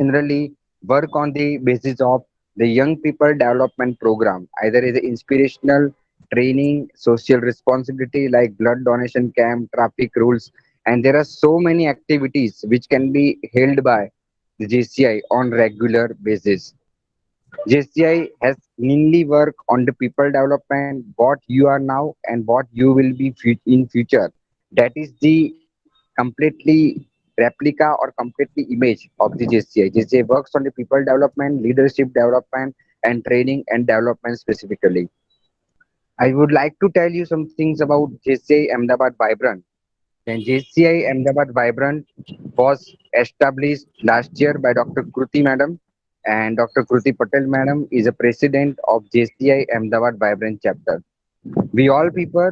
generally work on the basis of the young people development program, either as a inspirational training, social responsibility like blood donation camp, traffic rules, and there are so many activities which can be held by the JCI on regular basis. JCI has mainly work on the people development, what you are now and what you will be in future. That is the completely replica or completely image of the JCI. JCI works on the people development, leadership development, and training and development specifically. I would like to tell you some things about JCI Ahmedabad Vibrant. And JCI Ahmedabad Vibrant was established last year by Dr. Kruti Madam, and Dr. Kruti Patel Madam is a president of JCI Ahmedabad Vibrant chapter. We all people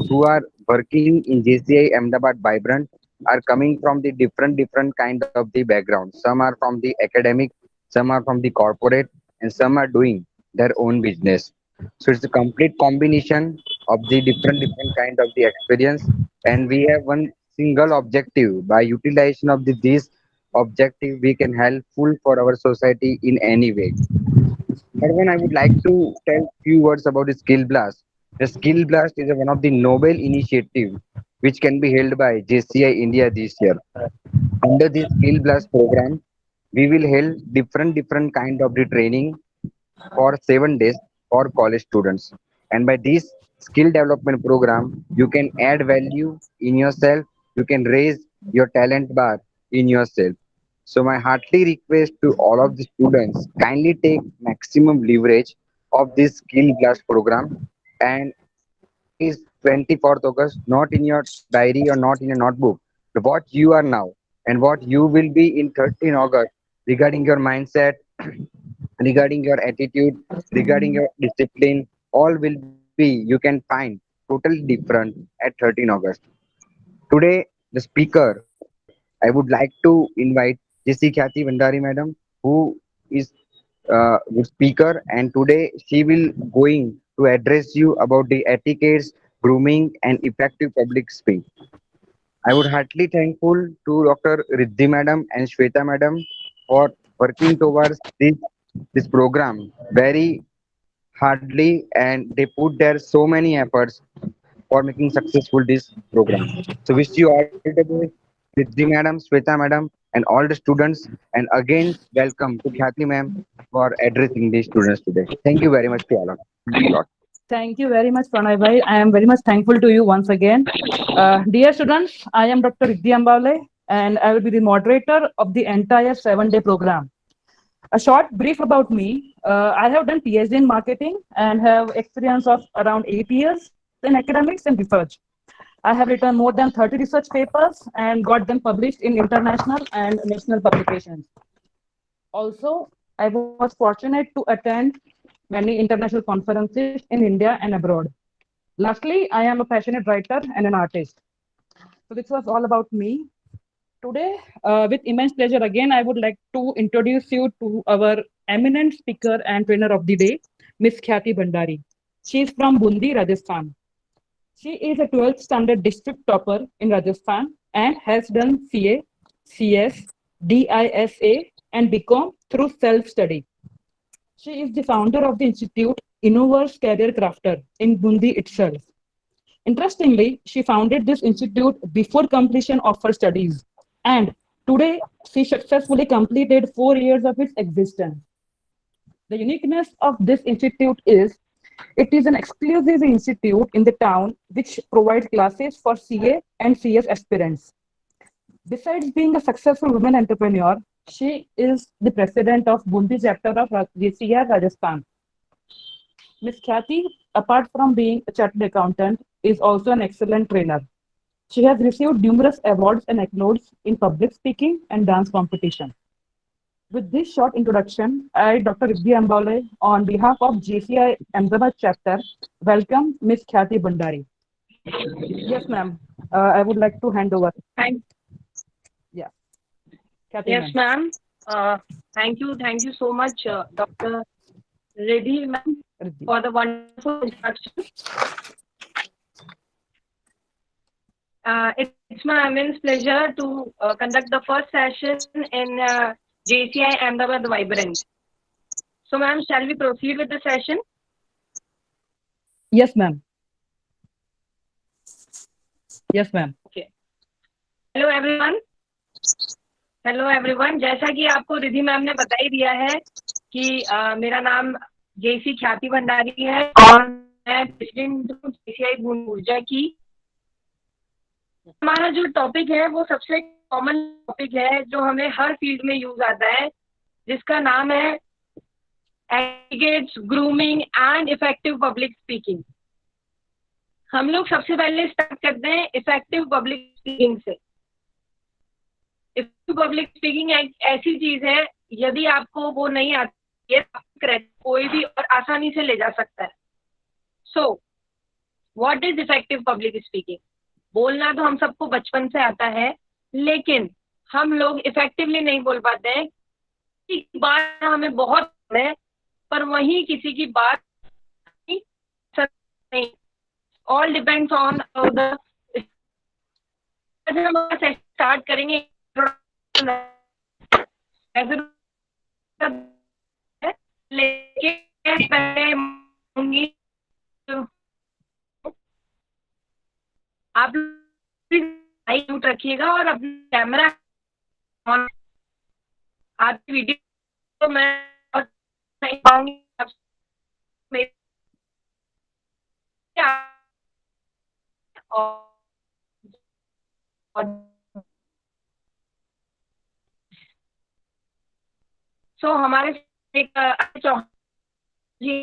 who are working in JCI Ahmedabad Vibrant are coming from the different kind of the background. Some are from the academic, some are from the corporate, and some are doing their own business. So it's a complete combination of the different kind of the experience, and we have one single objective. By utilization of this objective, we can helpful for our society in any way. Arvind, I would like to tell few words about the Skill Blast. The Skill Blast is one of the noble initiative which can be held by JCI India this year. Under this Skill Blast program, we will hold different kind of the training for 7 days for college students. And by this skill development program, you can add value in yourself, you can raise your talent bar in yourself. So my heartily request to all of the students, kindly take maximum leverage of this skill blast program. And today is 24th August, not in your diary or not in a notebook. But what you are now and what you will be in 13 August regarding your mindset, regarding your attitude, regarding your discipline, all will be you can find totally different at 13 August. Today, the speaker, I would like to invite J.C. Khyati Bandari madam, who is good speaker, and today she will going to address you about the etiquettes, grooming, and effective public speech. I would heartily thankful to Dr. Riddhi madam and Shweta madam for working towards this program very hardly, and they put their so many efforts for making successful this program. So wish you all the best, Riddhi madam, Sweta madam, and all the students. And again, welcome to Khyati ma'am for addressing the students today. Thank you very much to all. Thanks a lot. Thank you very much, Pranay bhai. I am very much thankful to you once again. Dear students, I am Dr. Riddhi Ambale, and I will be the moderator of the entire 7-day program. A short brief about me. I have done PhD in marketing and have experience of around 8 years in academics and research. I have written more than 30 research papers and got them published in international and national publications. Also, I was fortunate to attend many international conferences in India and abroad. Lastly, I am a passionate writer and an artist. So this was all about me. Today, with immense pleasure, again, I would like to introduce you to our eminent speaker and trainer of the day, Miss Khyati Bhandari. She is from Bundi, Rajasthan. She is a 12th standard district topper in Rajasthan and has done CA, CS, DISA, and BCom through self study. She is the founder of the Institute Innoverse Career Crafter in Bundi itself. Interestingly, she founded this institute before completion of her studies, and today she successfully completed 4 years of its existence. The uniqueness of this institute is it is an exclusive institute in the town which provides classes for CA and CS aspirants. Besides being a successful woman entrepreneur, she is the president of Bundi chapter of GCR Rajasthan. Ms. Khyati, apart from being a chartered accountant, is also an excellent trainer. She has received numerous awards and accolades in public speaking and dance competition. With this short introduction, I, Dr. Riddhi Ambale, on behalf of GCI Ahmedabad chapter, welcome Ms. Khyati Bhandari. Yes, ma'am. I would like to hand over. Thank, Yeah, Khyati yes, ma'am. ma'am. Thank you so much, Dr. Reddy, ma'am, Riddhi. for the wonderful introduction. It's my immense pleasure to conduct the first session in JCI Ahmedabad Vibrant. So, ma'am, shall we proceed with the session? Yes, ma'am. Yes, ma'am. Okay. Hello everyone. Hello everyone, जैसा कि आपको Ridhi ma'am ने बता ही दिया है कि मेरा नाम जेसी ख्याति भंडारी है और मैं प्रेसिडेंट हूँ जेसीआई भूमि ऊर्जा की। हमारा जो टॉपिक है वो सबसे कॉमन टॉपिक है जो हमें हर फील्ड में यूज आता है, जिसका नाम है etiquettes, grooming and effective public speaking. हम लोग सबसे पहले स्टार्ट करते हैं इफेक्टिव पब्लिक स्पीकिंग से। पब्लिक स्पीकिंग एक ऐसी चीज है, यदि आपको वो नहीं आती है कोई भी और आसानी से ले जा सकता है। So what is effective public speaking? बोलना तो हम सबको बचपन से आता है, लेकिन हम लोग इफेक्टिवली नहीं बोल पाते हैं। किसी की बात हमें बहुत है पर वही किसी की बात नहीं। All depends on the. हम स्टार्ट करेंगे लेके आप म्यूट रखिएगा और अपना कैमरा ऑन। आपकी वीडियो तो मैं नहीं पाऊंगी। सो हमारे एक जी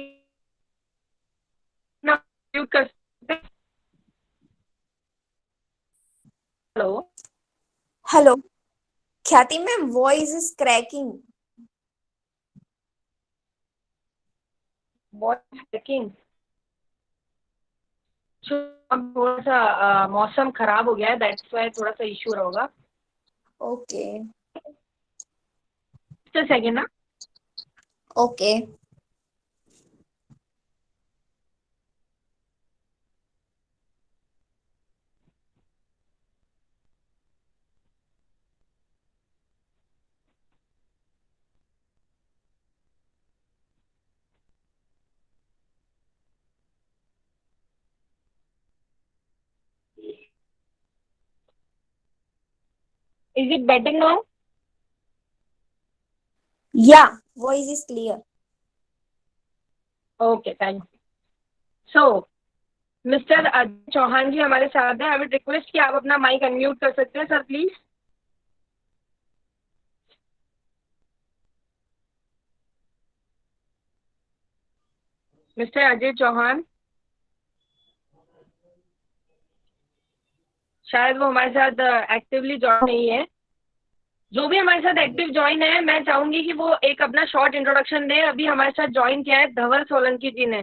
म्यूट कर सकते। Hello Hello, Khyati ma'am, voice is cracking. Voice breaking. अब थोड़ा सा मौसम खराब हो गया है, दैट्स वाई थोड़ा सा इशू होगा। Okay, सेकेंड ना। okay. Is it better now? Yeah, voice is clear. Okay, thank you. So mister Ajay Chauhan ji हमारे साथ हैं। आई वुड रिक्वेस्ट कि आप अपना माइक अनम्यूट कर सकते हैं sir, please. Mister Ajay Chauhan, शायद वो हमारे साथ एक्टिवली ज्वाइन नहीं है। जो भी हमारे साथ एक्टिव ज्वाइन है, मैं चाहूंगी कि वो एक अपना शॉर्ट इंट्रोडक्शन दे। अभी हमारे साथ ज्वाइन किया है धवल सोलंकी जी ने।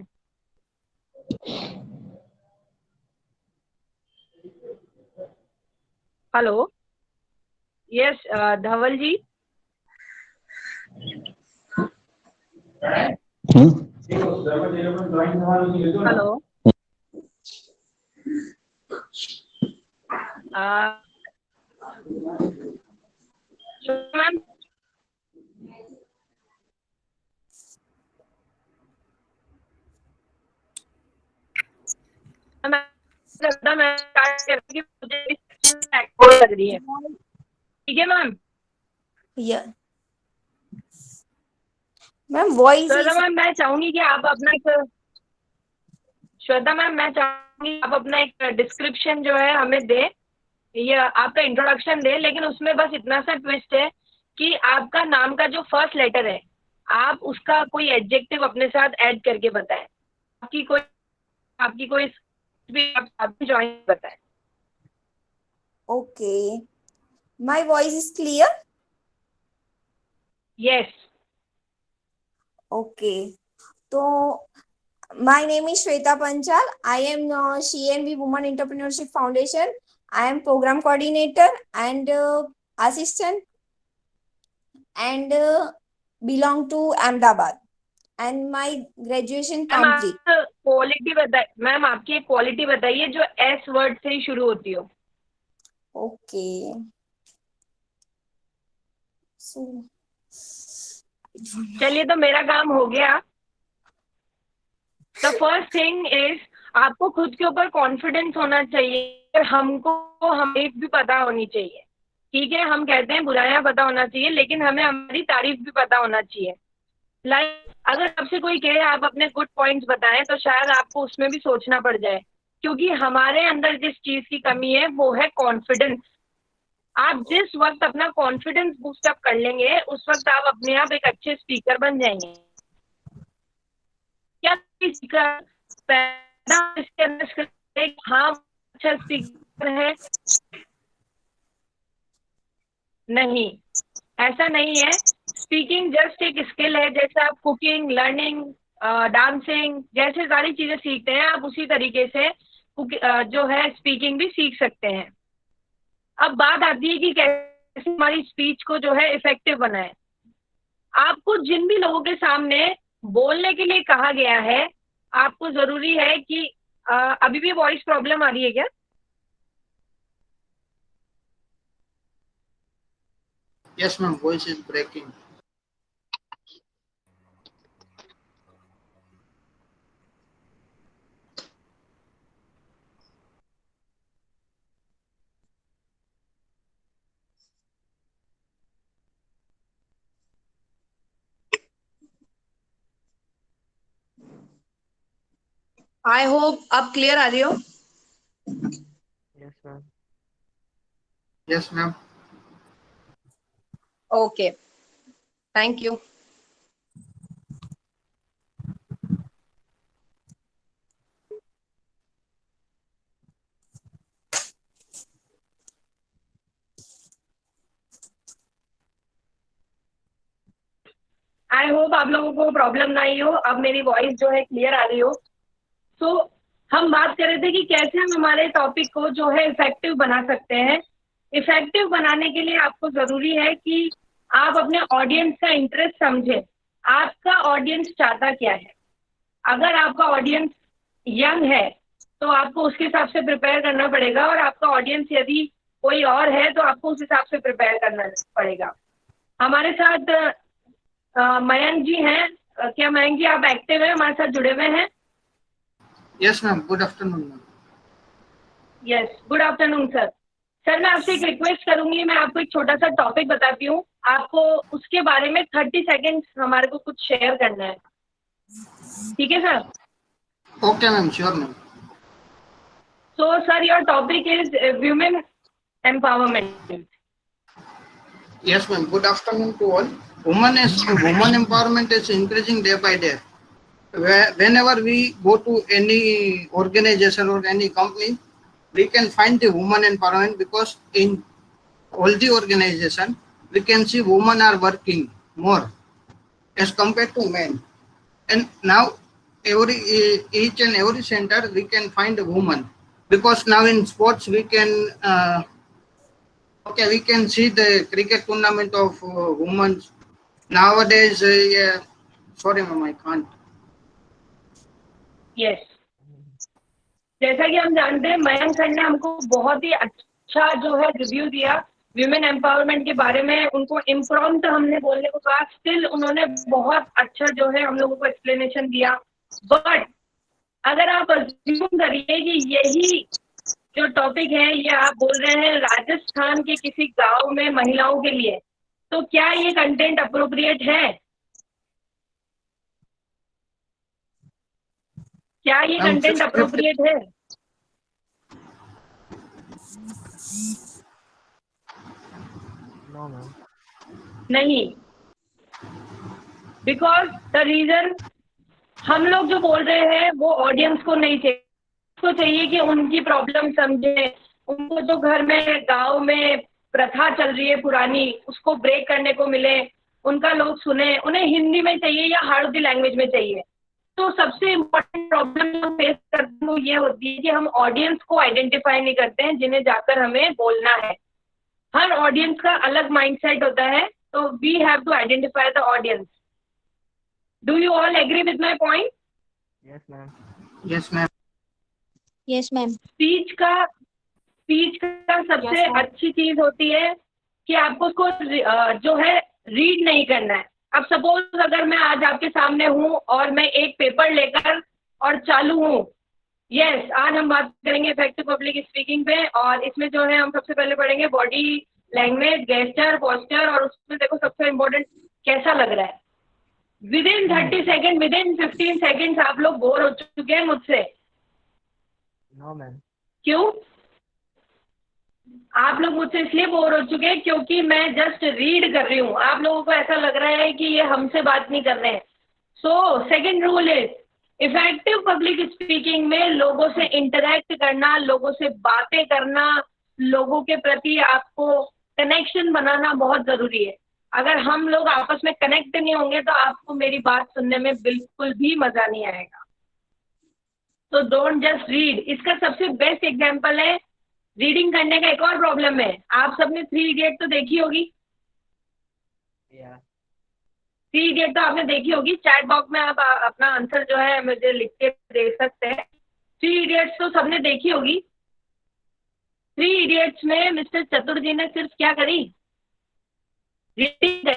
हेलो, यस धवल जी। हेलो मैम, मैं स्टार्ट करती हूँ, मुझे लग रही है। ठीक है ma'am. Yeah. Ma'am, voice Shweta is ma'am, मैं चाहूंगी कि आप अपना एक श्वेता मैम मैं चाहूंगी आप अपना एक डिस्क्रिप्शन जो है हमें दे, ये आपका इंट्रोडक्शन दे, लेकिन उसमें बस इतना सा ट्विस्ट है कि आपका नाम का जो फर्स्ट लेटर है, आप उसका कोई एडजेक्टिव अपने साथ ऐड करके बताएं। आपकी कोई भी आप ज्वाइन बताएं। okay. My voice is clear. Yes. Okay. So, my name is Shweta Panchal. I am CNV Women Entrepreneurship Foundation. I am program coordinator and assistant and belong to Ahmedabad. And my graduation ma'am complete. आप quality बताइए, ma'am आपकी एक quality बताइए जो S word से ही शुरू होती हो। Okay. So, चलिए, तो मेरा काम हो गया। द फर्स्ट थिंग इज, आपको खुद के ऊपर कॉन्फिडेंस होना चाहिए और हमको हमें भी पता होनी चाहिए। ठीक है, हम कहते हैं बुराइयां पता होना चाहिए, लेकिन हमें हमारी तारीफ भी पता होना चाहिए। लाइक अगर आपसे कोई कहे आप अपने गुड पॉइंट्स बताएं, तो शायद आपको उसमें भी सोचना पड़ जाए, क्योंकि हमारे अंदर जिस चीज की कमी है वो है कॉन्फिडेंस। आप जिस वक्त अपना कॉन्फिडेंस बूस्ट अप कर लेंगे, उस वक्त आप अपने आप एक अच्छे स्पीकर बन जाएंगे। क्या स्पीकर पैदा इसके अंदर हाँ अच्छा स्पीकर है? नहीं, ऐसा नहीं है। स्पीकिंग जस्ट एक स्किल है। जैसे आप कुकिंग, लर्निंग, डांसिंग जैसे सारी चीजें सीखते हैं, आप उसी तरीके से जो है स्पीकिंग भी सीख सकते हैं। अब बात आती है कि कैसे हमारी स्पीच को जो है इफेक्टिव बनाए। आपको जिन भी लोगों के सामने बोलने के लिए कहा गया है, आपको जरूरी है कि अभी भी वॉइस प्रॉब्लम आ रही है क्या? Yes, ma'am. Voice is breaking. I hope अब क्लियर आ रही हो। Yes, ma'am. Yes, ma'am. Okay, thank you. I hope आप लोगों को प्रॉब्लम ना आई हो, अब मेरी वॉइस जो है क्लियर आ रही हो। तो हम बात कर रहे थे कि कैसे हम हमारे टॉपिक को जो है इफेक्टिव बना सकते हैं। इफेक्टिव बनाने के लिए आपको जरूरी है कि आप अपने ऑडियंस का इंटरेस्ट समझें। आपका ऑडियंस चाहता क्या है? अगर आपका ऑडियंस यंग है तो आपको उसके हिसाब से प्रिपेयर करना पड़ेगा, और आपका ऑडियंस यदि कोई और है तो आपको उस हिसाब से प्रिपेयर करना पड़ेगा। हमारे साथ मयंक जी हैं। क्या मयंक जी आप एक्टिव हैं, हमारे साथ जुड़े हुए हैं? Yes, ma'am. Good afternoon, ma'am. Yes, good afternoon sir. Sir, मैं आपसे एक रिक्वेस्ट करूंगी। मैं आपको एक छोटा सा टॉपिक बताती हूँ, आपको उसके बारे में 30 सेकेंड्स हमारे को कुछ शेयर करना है। ठीक है sir? Okay, ma'am. Sure, ma'am. So sir, your topic is women empowerment. Yes, ma'am. Good afternoon to all. Woman empowerment is increasing day by day. Whenever we go to any organization or any company, we can find the woman empowerment, because in all the organization we can see women are working more as compared to men. And now each and every center we can find a woman, because now in sports we can we can see the cricket tournament of women nowadays. Yeah, sorry ma'am, I can't. Yes, जैसा कि हम जानते हैं, Mayank sir ने हमको बहुत ही अच्छा जो है रिव्यू दिया विमेन एम्पावरमेंट के बारे में। उनको इम्प्रॉम्प्ट हमने बोलने को कहा, स्टिल उन्होंने बहुत अच्छा जो है हम लोगों को एक्सप्लेनेशन दिया। बट अगर आप अज्यूम करिए कि यही जो टॉपिक है ये आप बोल रहे हैं राजस्थान के किसी गांव में महिलाओं के लिए, तो क्या ये कंटेंट अप्रोप्रिएट है? क्या ये कंटेंट अप्रोप्रिएट है? No, ma'am. नहीं, बिकॉज द रीजन हम लोग जो बोल रहे हैं वो ऑडियंस को नहीं चाहिए। उसको चाहिए कि उनकी प्रॉब्लम समझे, उनको जो घर में गांव में प्रथा चल रही है पुरानी, उसको ब्रेक करने को मिले, उनका लोग सुने। उन्हें हिंदी में चाहिए या हार्ड लैंग्वेज में चाहिए। तो सबसे इम्पोर्टेंट प्रॉब्लम जो फेस करते हैं वो ये होती है कि हम ऑडियंस को आइडेंटिफाई नहीं करते हैं जिन्हें जाकर हमें बोलना है। हर ऑडियंस का अलग माइंडसेट होता है, तो we have to identify the audience. Do you all agree with my point? Yes, ma'am. Yes, ma'am. Yes, ma'am. Speech का सबसे Yes, ma'am. अच्छी चीज होती है कि आपको उसको जो है रीड नहीं करना है, अब सपोज अगर मैं आज आपके सामने हूँ और मैं एक पेपर लेकर और चालू हूँ, यस, आज हम बात करेंगे इफेक्टिव पब्लिक स्पीकिंग पे, और इसमें जो है हम सबसे पहले पढ़ेंगे बॉडी लैंग्वेज, गेस्चर, पोस्चर, और उसमें देखो सबसे इम्पोर्टेंट कैसा लग रहा है। Within 30 second, within 15 seconds आप लोग बोर हो चुके हैं मुझसे? No ma'am. क्यों? आप लोग मुझसे इसलिए बोर हो चुके हैं क्योंकि मैं जस्ट रीड कर रही हूँ, आप लोगों को ऐसा लग रहा है कि ये हमसे बात नहीं कर रहे हैं। So second rule is effective public speaking में लोगों से इंटरेक्ट करना, लोगों से बातें करना, लोगों के प्रति आपको कनेक्शन बनाना बहुत जरूरी है। अगर हम लोग आपस में कनेक्ट नहीं होंगे तो आपको मेरी बात सुनने में बिल्कुल भी मजा नहीं आएगा। तो डोंट जस्ट रीड। इसका सबसे बेस्ट एग्जांपल है, रीडिंग करने का एक और प्रॉब्लम है। आप सबने 3 इडियट तो देखी होगी। 3 इडियट तो आपने देखी होगी। चैट बॉक्स में आप अपना आंसर जो है मुझे लिख के दे सकते हैं। 3 इडियट्स तो सबने देखी होगी। 3 इडियट्स में मिस्टर चतुर्जी ने सिर्फ क्या करी? रीडिंग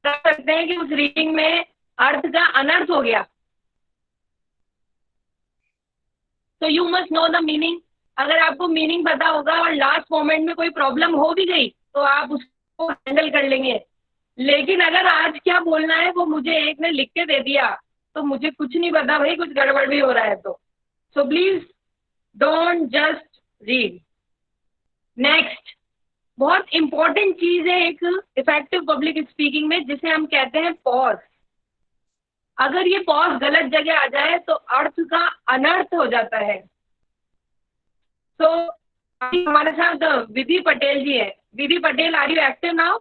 कर सकते हैं कि उस रीडिंग में अर्थ का अनर्थ हो गया। तो you must know the meaning. अगर आपको मीनिंग पता होगा और लास्ट मोमेंट में कोई प्रॉब्लम हो भी गई तो आप उसको हैंडल कर लेंगे। लेकिन अगर आज क्या बोलना है वो मुझे एक ने लिख के दे दिया तो मुझे कुछ नहीं पता, भाई कुछ गड़बड़ भी हो रहा है। तो so please don't just read. Next बहुत इंपॉर्टेंट चीज है एक इफेक्टिव पब्लिक स्पीकिंग में, जिसे हम कहते हैं पॉज। अगर ये पॉज गलत जगह आ जाए तो अर्थ का अनर्थ हो जाता है। तो हमारे साथ विधि पटेल जी है। Vidhi Patel, are you active now?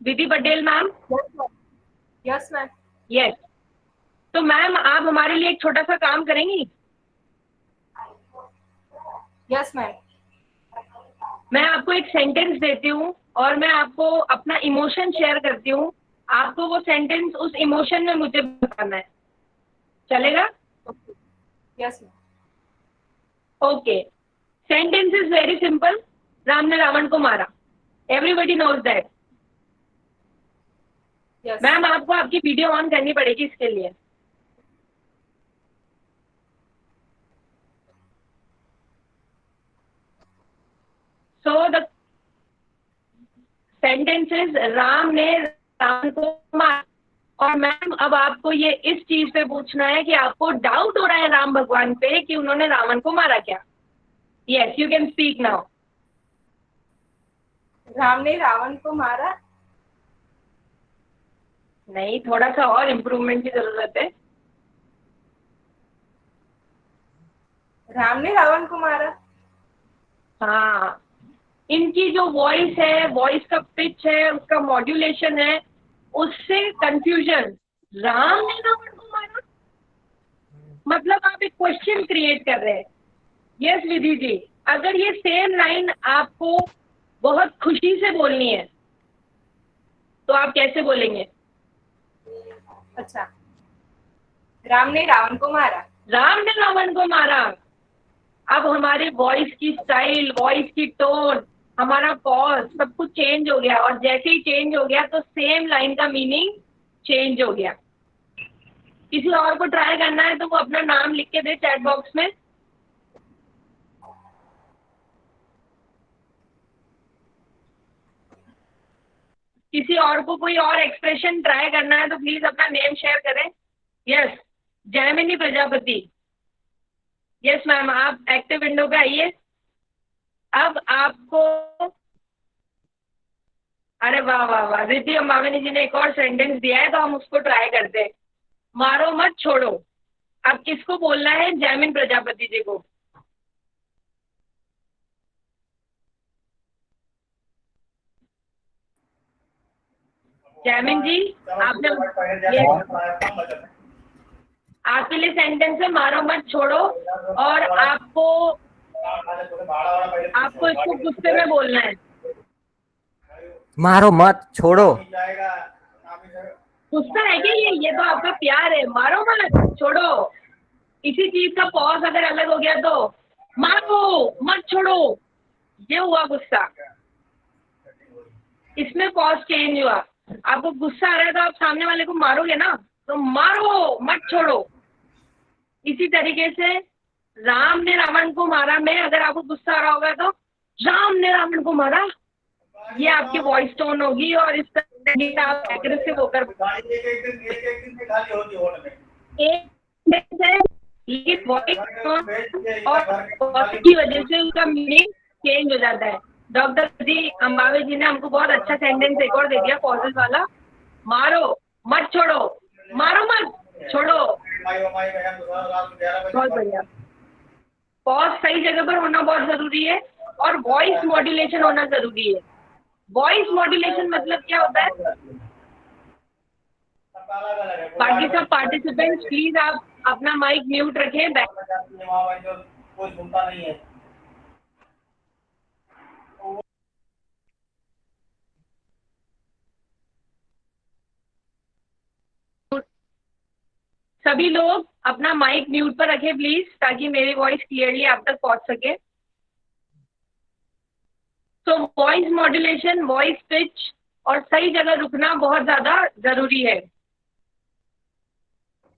Vidhi Patel ma'am? Yes ma'am. Yes. तो मैम आप हमारे लिए एक छोटा सा काम करेंगी? Yes ma'am. मैं आपको एक सेंटेंस देती हूँ और मैं आपको अपना इमोशन शेयर करती हूँ। आपको वो सेंटेंस उस इमोशन में मुझे बताना है, चलेगा? Yes ma'am. Okay. Sentence is very simple. Ram ने रावण को मारा। Everybody knows that. Yes ma'am आपको आपकी वीडियो ऑन करनी पड़ेगी इसके लिए। सो द सेंटेंसेस, राम ने रावण को मारा। और मैम अब आपको ये इस चीज पे पूछना है कि आपको डाउट हो रहा है राम भगवान पे कि उन्होंने रावण को मारा क्या। Yes, you can speak now. Ram ने रावण को मारा। नहीं, थोड़ा सा और इम्प्रूवमेंट की जरूरत है। राम ने रावण को मारा। हाँ, इनकी जो वॉइस है, वॉइस का पिच है, उसका मॉड्यूलेशन है, उससे कंफ्यूजन। राम ने रावण को मारा मतलब आप एक क्वेश्चन क्रिएट कर रहे हैं। यस विधि जी, अगर ये सेम लाइन आपको बहुत खुशी से बोलनी है तो आप कैसे बोलेंगे? अच्छा, राम ने रावण को मारा। राम ने रावण को मारा। अब हमारे वॉइस की स्टाइल, वॉइस की टोन, हमारा पॉज, सब कुछ चेंज हो गया। और जैसे ही चेंज हो गया तो सेम लाइन का मीनिंग चेंज हो गया। किसी और को ट्राई करना है तो वो अपना नाम लिख के दे चैट बॉक्स में। किसी और को कोई और एक्सप्रेशन ट्राई करना है तो प्लीज अपना नेम शेयर करें। Yes, Jaimini Prajapati. Yes ma'am, आप एक्टिव विंडो पे आइए। अब आपको, अरे वाह वाह वाह, रिद्धि अंबावनी जी ने एक और सेंटेंस दिया है तो हम उसको ट्राई करते हैं। मारो मत छोड़ो। अब किसको बोलना है? जयमिन प्रजापति जी को। जयमिन जी, आपने आपके लिए सेंटेंस है मारो मत छोड़ो, और आपको इसको गुस्से में बोलना है। मारो मत छोड़ो। गुस्सा है क्या ये तो आपका प्यार है। मारो मत छोड़ो। इसी चीज का पॉज अगर अलग हो गया तो मारो मत छोड़ो, ये हुआ गुस्सा। इसमें पॉज चेंज हुआ। आपको गुस्सा आ रहा है तो आप सामने वाले को मारोगे ना, तो मारो, मत छोड़ो। इसी तरीके से राम ने रावण को मारा में अगर आपको गुस्सा आ रहा होगा तो राम ने रावण को मारा, ये आपकी वॉइस टोन होगी और इस तरह से आप एग्रेसिव होकर लेकिन वॉइस टोन और की वजह से उसका मीनिंग चेंज हो जाता है। डॉक्टर जी अंबावे जी ने हमको बहुत अच्छा सेंटेंस एक और दे दिया पॉजेस वाला, मारो मत छोड़ो, मारो मत छोड़ो। बहुत बढ़िया। पॉज सही जगह पर होना बहुत जरूरी है और वॉइस मॉड्यूलेशन होना जरूरी है। वॉइस मॉड्यूलेशन मतलब क्या होता है? बाकी सब पार्टिसिपेंट्स प्लीज आप अपना माइक म्यूट रखें। सभी लोग अपना माइक म्यूट पर रखें प्लीज, ताकि मेरी वॉइस क्लियरली आप तक पहुंच सके। तो वॉइस मॉड्यूलेशन, वॉइस पिच और सही जगह रुकना बहुत ज्यादा जरूरी है।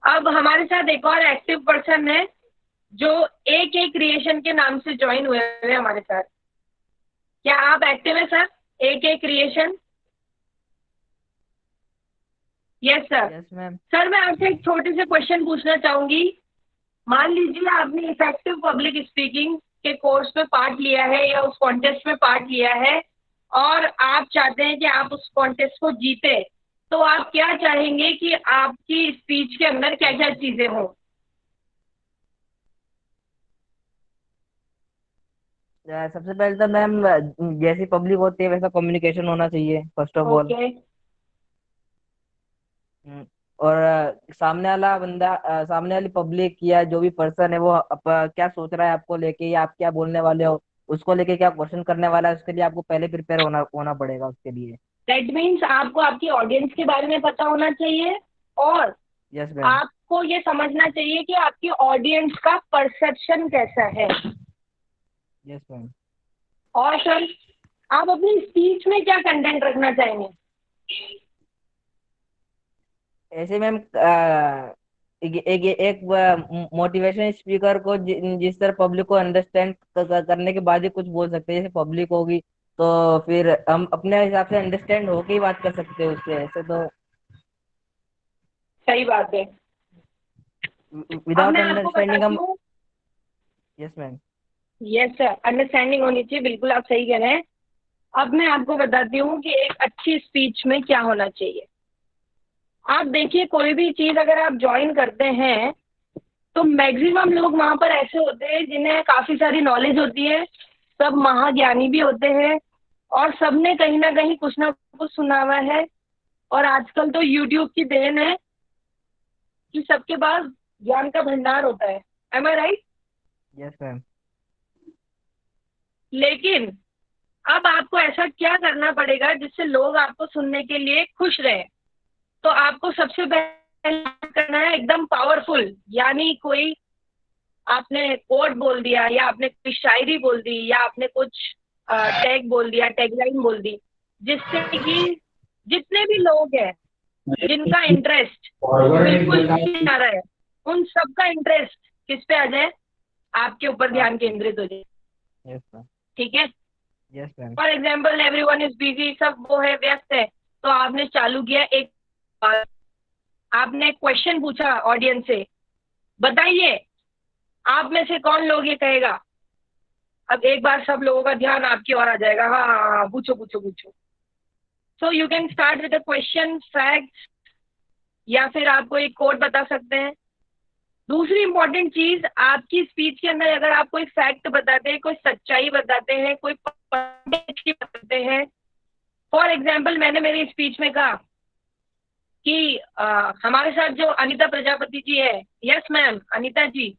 अब हमारे साथ एक और एक्टिव पर्सन है जो एक क्रिएशन के नाम से ज्वाइन हुए हैं हमारे साथ। क्या आप एक्टिव है सर? एक creation? Yes sir. Yes ma'am. Sir मैं आपसे एक छोटे से क्वेश्चन पूछना चाहूंगी। मान लीजिए आपने इफेक्टिव पब्लिक स्पीकिंग के कोर्स में पार्ट लिया है या उस कॉन्टेस्ट में पार्ट लिया है और आप चाहते हैं कि आप उस कॉन्टेस्ट को जीते, तो आप क्या चाहेंगे कि आपकी स्पीच के अंदर क्या क्या चीजें हों? सबसे पहले तो मैम जैसी पब्लिक होती है वैसा कम्युनिकेशन होना चाहिए फर्स्ट ऑफ ऑल। ओके। और सामने वाला बंदा सामने वाली पब्लिक या जो भी पर्सन है वो क्या सोच रहा है आपको लेके या आप क्या बोलने वाले हो उसको लेके क्या क्वेश्चन करने वाला है, उसके लिए आपको पहले प्रिपेयर होना पड़ेगा उसके लिए। दैट मीन्स आपको आपकी ऑडियंस के बारे में पता होना चाहिए और यस मैम। आपको ये समझना चाहिए कि आपकी ऑडियंस का परसेप्शन कैसा है। Yes ma'am. और सर आप अपनी स्पीच में क्या कंटेंट रखना चाहेंगे? ऐसे मैम एक मोटिवेशन स्पीकर को जिस तरह पब्लिक को अंडरस्टैंड करने के बाद ही कुछ बोल सकते हैं। जैसे पब्लिक होगी तो फिर हम अपने हिसाब से अंडरस्टैंड होके ही बात कर सकते हैं उससे, ऐसे तो सही बात है। अब विदाउट मैं आपको अंडरस्टैंडिंग बताती हम। हूँ। Yes ma'am. Yes sir, understanding होनी चाहिए, बिल्कुल आप सही कह रहे हैं। अब मैं आपको बताती हूँ कि एक अच्छी स्पीच में क्या होना चाहिए। आप देखिए कोई भी चीज अगर आप ज्वाइन करते हैं तो मैक्सिमम लोग वहां पर ऐसे होते हैं जिन्हें काफी सारी नॉलेज होती है, सब महाज्ञानी भी होते हैं और सबने कहीं ना कहीं कुछ ना कुछ सुना हुआ है। और आजकल तो यूट्यूब की देन है कि सबके पास ज्ञान का भंडार होता है। M I right? Yes ma'am. लेकिन अब आपको ऐसा क्या करना पड़ेगा जिससे लोग आपको सुनने के लिए खुश रहे? तो आपको सबसे पहले करना है एकदम पावरफुल, यानी कोई आपने कोट बोल दिया या आपने कोई शायरी बोल दी या आपने कुछ टैग बोल दिया, टैगलाइन बोल दी, जिससे कि जितने भी लोग हैं जिनका इंटरेस्ट बिल्कुल नहीं आ रहा है उन सबका इंटरेस्ट किस पे आ जाए? आपके ऊपर ध्यान केंद्रित हो जाए। Yes ma'am. ठीक है। Yes ma'am. For example everyone is busy, सब वो है, व्यस्त है, तो आपने चालू किया एक बात, आपने क्वेश्चन पूछा ऑडियंस से, बताइए आप में से कौन लोग ये कहेगा? अब एक बार सब लोगों का ध्यान आपकी ओर आ जाएगा। हाँ हाँ हाँ, पूछो पूछो पूछो। So you can start with a question, fact, या फिर आप कोई कोट बता सकते हैं। दूसरी इंपॉर्टेंट चीज, आपकी स्पीच के अंदर अगर आप कोई फैक्ट बताते हैं, कोई सच्चाई बताते हैं, कोई बताते हैं, फॉर एग्जाम्पल मैंने मेरी स्पीच में कहा कि हमारे साथ जो अनीता प्रजापति जी है, यस मैम, अनीता जी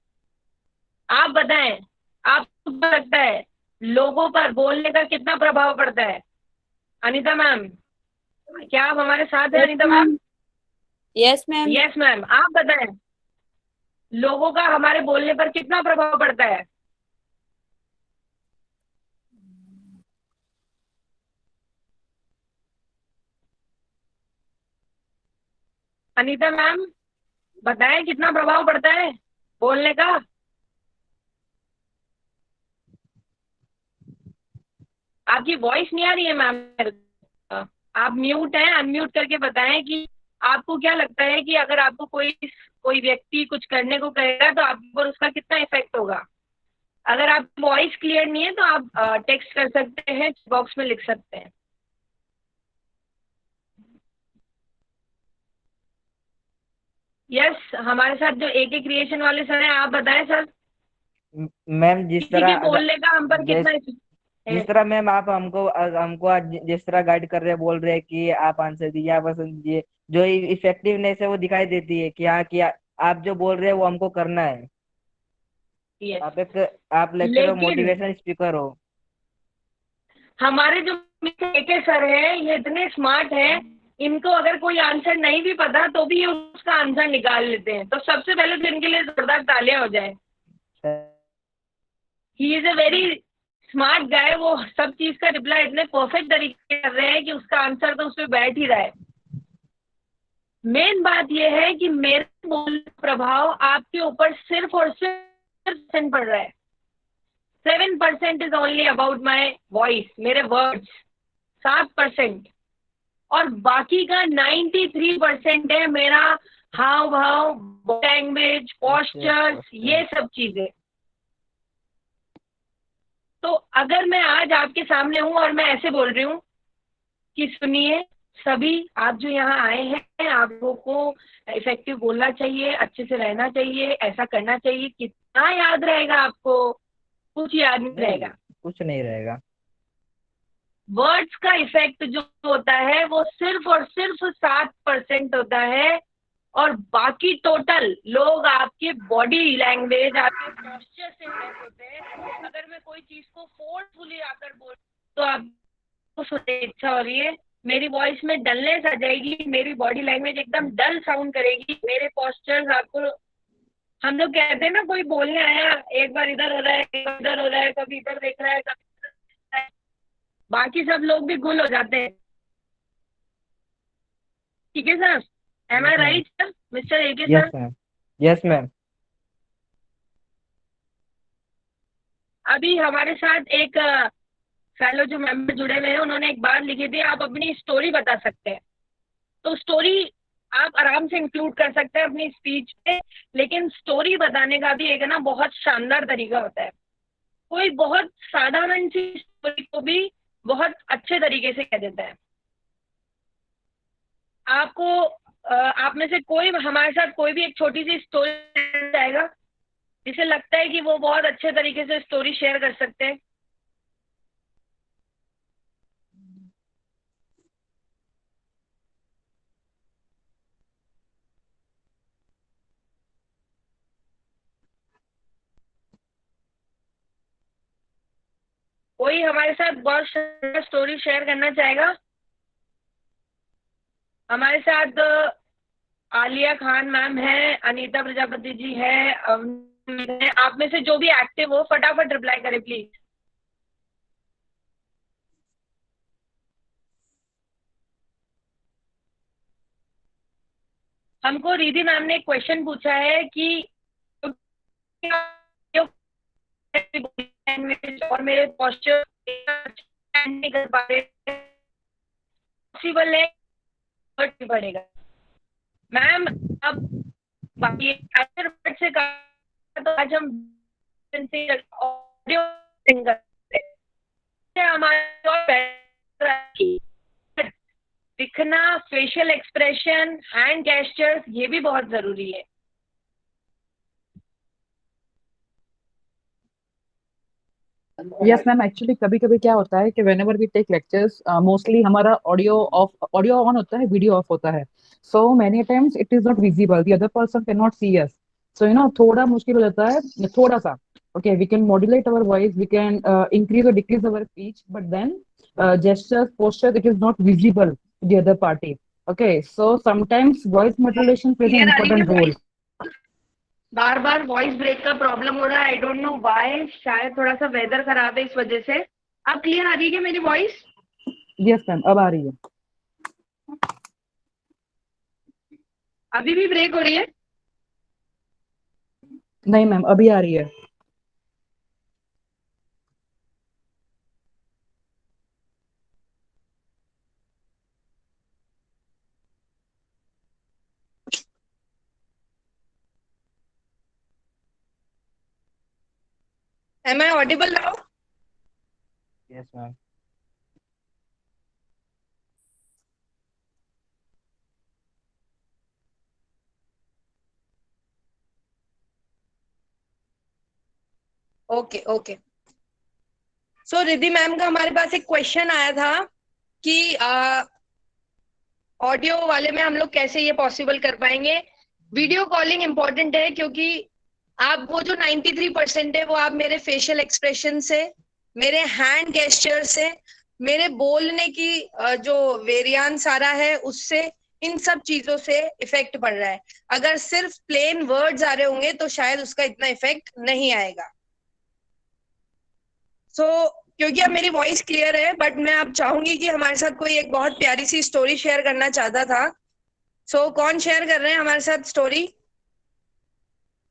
आप बताएं, आपको लगता है लोगों पर बोलने का कितना प्रभाव पड़ता है? अनीता मैम, क्या आप हमारे साथ हैं? Anita ma'am? Yes ma'am. Yes ma'am, आप बताएं लोगों का हमारे बोलने पर कितना प्रभाव पड़ता है? अनीता मैम बताएं कितना प्रभाव पड़ता है बोलने का? आपकी वॉइस नहीं आ रही है मैम। आप म्यूट हैं, अनम्यूट करके बताएं कि आपको क्या लगता है कि अगर आपको कोई व्यक्ति कुछ करने को कहेगा तो आप पर उसका कितना इफेक्ट होगा। अगर आपकी वॉइस क्लियर नहीं है तो आप टेक्स्ट कर सकते हैं, बॉक्स में लिख सकते हैं। यस, हमारे साथ जो एके क्रिएशन वाले सर हैं, आप बताएं सर मैम जिस किसी के तरह बोलने का हम पर कितना जिस तरह मैम आप हमको हमको आज जिस तरह गाइड कर रहे हैं, बोल रहे हैं कि आप आंसर दीजिए, आप आंसर दीजिए, जो इफेक्टिवनेस है वो दिखाई देती है कि हाँ कि आप जो बोल रहे हैं वो हमको करना है। यस। आप लेक्चर और लेकिन मोटिवेशन स्पीकर हो। हमारे जो एके सर हैं ये इतने स्मार्ट हैं, इनको अगर कोई आंसर नहीं भी पता तो भी ये उसका आंसर निकाल लेते हैं। तो सबसे पहले तो इनके लिए जोरदार तालियां हो जाए। He is a very smart guy. वो सब चीज का रिप्लाई इतने परफेक्ट तरीके से कर रहे हैं कि उसका आंसर तो उस पर बैठ ही रहा है। मेन बात यह है कि मेरे बोलने का प्रभाव आपके ऊपर सिर्फ और सिर्फ पड़ रहा है। 7% is only about my voice, मेरे वर्ड्स 7%, और बाकी का 93% है मेरा हाव भाव, लैंग्वेज, पोस्चर्स, ये सब चीजें। तो अगर मैं आज आपके सामने हूं और मैं ऐसे बोल रही हूं कि सुनिए सभी, आप जो यहाँ आए हैं आप लोगों को इफेक्टिव बोलना चाहिए, अच्छे से रहना चाहिए, ऐसा करना चाहिए, कितना याद रहेगा आपको? कुछ याद नहीं रहेगा। कुछ नहीं रहेगा। वर्ड्स का इफेक्ट जो होता है वो सिर्फ और सिर्फ 7% होता है, और बाकी टोटल लोग आपके बॉडी लैंग्वेज, आपके पोस्चर से इम्प्रेस होते हैं। अगर मैं कोई चीज को फोर्सफुली आकर बोल तो आपको सुनने की इच्छा हो रही है, मेरी वॉइस में डलनेस आ जाएगी, मेरी बॉडी लैंग्वेज एकदम डल साउंड करेगी, मेरे पोस्चर्स आपको, हम लोग कहते हैं ना कोई बोलने आया एक बार इधर हो रहा है, एक बार इधर हो रहा है, कभी इधर देख रहा है, कभी इधर देख रहा है, बाकी सब लोग भी गुल हो जाते हैं। ठीक है sir, am I right sir, mister AK yes sir? Ma'am, yes ma'am. अभी हमारे साथ एक फेलो जो मेंबर जुड़े हुए हैं, उन्होंने एक बात लिखी थी, आप अपनी स्टोरी बता सकते हैं। तो स्टोरी आप आराम से इंक्लूड कर सकते हैं अपनी स्पीच पे, लेकिन स्टोरी बताने का भी एक ना बहुत शानदार तरीका होता है। कोई बहुत साधारण सी स्टोरी को भी बहुत अच्छे तरीके से कह देता है। आपको आप में से कोई हमारे साथ कोई भी एक छोटी सी स्टोरी जाएगा जिसे लगता है कि वो बहुत अच्छे तरीके से स्टोरी शेयर कर सकते हैं? कोई हमारे साथ बहुत स्टोरी शेयर करना चाहेगा? हमारे साथ आलिया खान मैम है, अनीता प्रजापति जी है, आप में से जो भी एक्टिव हो फटाफट रिप्लाई करें प्लीज। हमको रिधि मैम ने एक क्वेश्चन पूछा है कि और मेरे पोस्चर नहीं कर पा रहे, पॉसिबल है पड़ेगा मैम। अब बाकी अगर से कहा तो आज हम ऑडियो सिंगर हमारे दिखना, फेशियल एक्सप्रेशन, हैंड गेस्चर्स, ये भी बहुत जरूरी है। यस मैम, एक्चुअली कभी कभी क्या होता है कि whenever we take lectures mostly हमारा ऑडियो ऑन होता है, वीडियो ऑफ होता है। So many times it is not visible, the other person can not see us. So थोड़ा मुश्किल हो जाता है, थोड़ा सा। Okay, we can modulate our voice, we can increase और decrease our pitch, but then gestures, posture, it is not visible to the other party. Okay, so sometimes voice modulation plays an important role. बार बार voice break का problem हो रहा है, I don't know why, शायद थोड़ा सा weather खराब है इस वजह से। अब क्लियर आ रही है क्या मेरी वॉइस? यस मैम, अब आ रही है। अभी भी ब्रेक हो रही है? नहीं मैम, अभी आ रही है। Am I audible now? Yes ma'am. Okay okay. So Riddhi ma'am का हमारे पास एक क्वेश्चन आया था कि ऑडियो वाले में हम लोग कैसे ये पॉसिबल कर पाएंगे। वीडियो कॉलिंग इंपॉर्टेंट है क्योंकि आप वो जो 93% है वो आप मेरे फेशियल एक्सप्रेशन से, मेरे हैंड गेस्चर से, मेरे बोलने की जो वेरिएंस आ रहा है उससे, इन सब चीजों से इफेक्ट पड़ रहा है। अगर सिर्फ प्लेन वर्ड्स आ रहे होंगे तो शायद उसका इतना इफेक्ट नहीं आएगा। सो क्योंकि अब मेरी वॉइस क्लियर है, बट मैं अब चाहूंगी कि हमारे साथ कोई एक बहुत प्यारी सी स्टोरी शेयर करना चाहता था। सो कौन शेयर कर रहे हैं हमारे साथ स्टोरी?